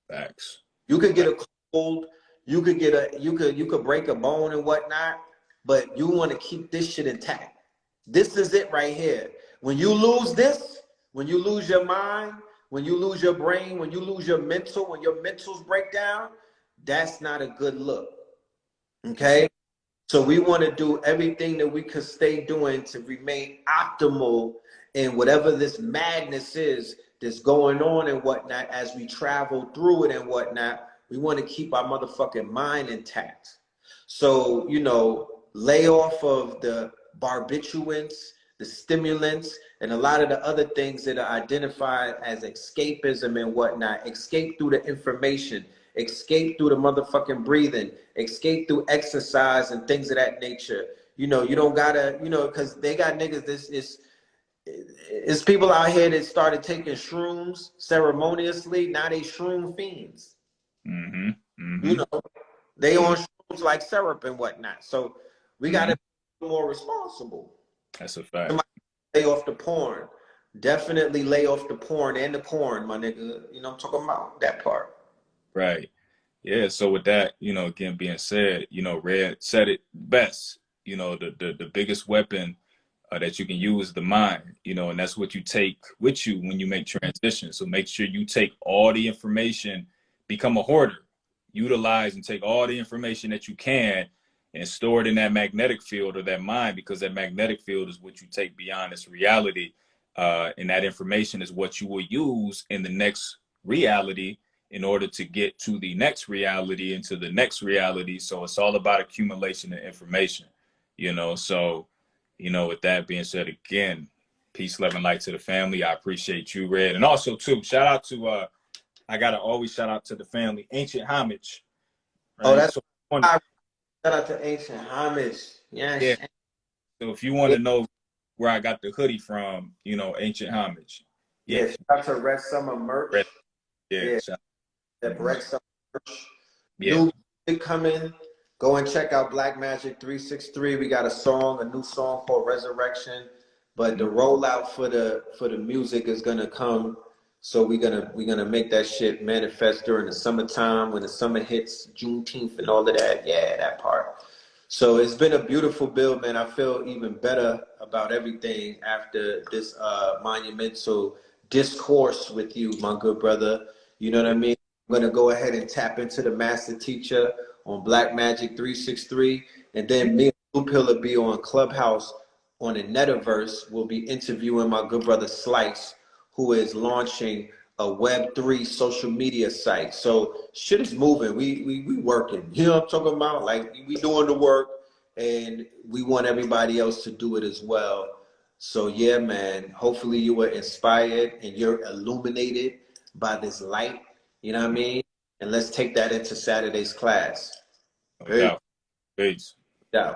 Facts. You could get a cold, you could break a bone and whatnot, but you want to keep this shit intact. This is it right here. When you lose this, when you lose your mind, when you lose your brain, when you lose your mental, when your mentals break down, that's not a good look. Okay? So we want to do everything that we could stay doing to remain optimal in whatever this madness is that's going on and whatnot as we travel through it and whatnot. We want to keep our motherfucking mind intact. So, lay off of the barbiturates, the stimulants, and a lot of the other things that are identified as escapism and whatnot. Escape through the information. Escape through the motherfucking breathing, escape through exercise and things of that nature. You don't gotta, because they got niggas, it's people out here that started taking shrooms ceremoniously. Now they shroom fiends. Mm-hmm. Mm-hmm. You know, they on shrooms like syrup and whatnot. So we gotta be more responsible. That's a fact. Somebody lay off the porn. Definitely lay off the porn and the corn, my nigga. I'm talking about that part. Right. Yeah. So with that, again being said, Red said it best. The biggest weapon that you can use is the mind. And that's what you take with you when you make transitions. So make sure you take all the information, become a hoarder, utilize and take all the information that you can, and store it in that magnetic field or that mind, because that magnetic field is what you take beyond this reality. And that information is what you will use in the next reality in order to get to the next reality and to the next reality. So it's all about accumulation of information, So, with that being said, again, peace, love, and light to the family. I appreciate you, Red. And also, too, shout out to, I got to always shout out to the family, Ancient Homage. Right? Oh, that's so, shout out to Ancient Homage. Yes. Yeah. So if you want to know where I got the hoodie from, Ancient Homage. Yeah, shout out to Red Summer merch. Yeah. That Red Summer merch. Yeah. New music coming. Go and check out Black Magic 363. We got a new song called Resurrection. But the rollout for the music is gonna come. So we're gonna make that shit manifest during the summertime when the summer hits, Juneteenth and all of that. Yeah, that part. So it's been a beautiful build, man. I feel even better about everything after this monumental discourse with you, my good brother. You know what I mean? I'm going to go ahead and tap into the master teacher on Black Magic 363. And then me and Blue Pill will be on Clubhouse on the Netaverse. We'll be interviewing my good brother Slice, who is launching a Web3 social media site. So shit is moving. We working. You know what I'm talking about? Like, we doing the work, and we want everybody else to do it as well. So yeah, man, hopefully you were inspired and you're illuminated by this light. You know what I mean? And let's take that into Saturday's class. No doubt. Peace. Yeah.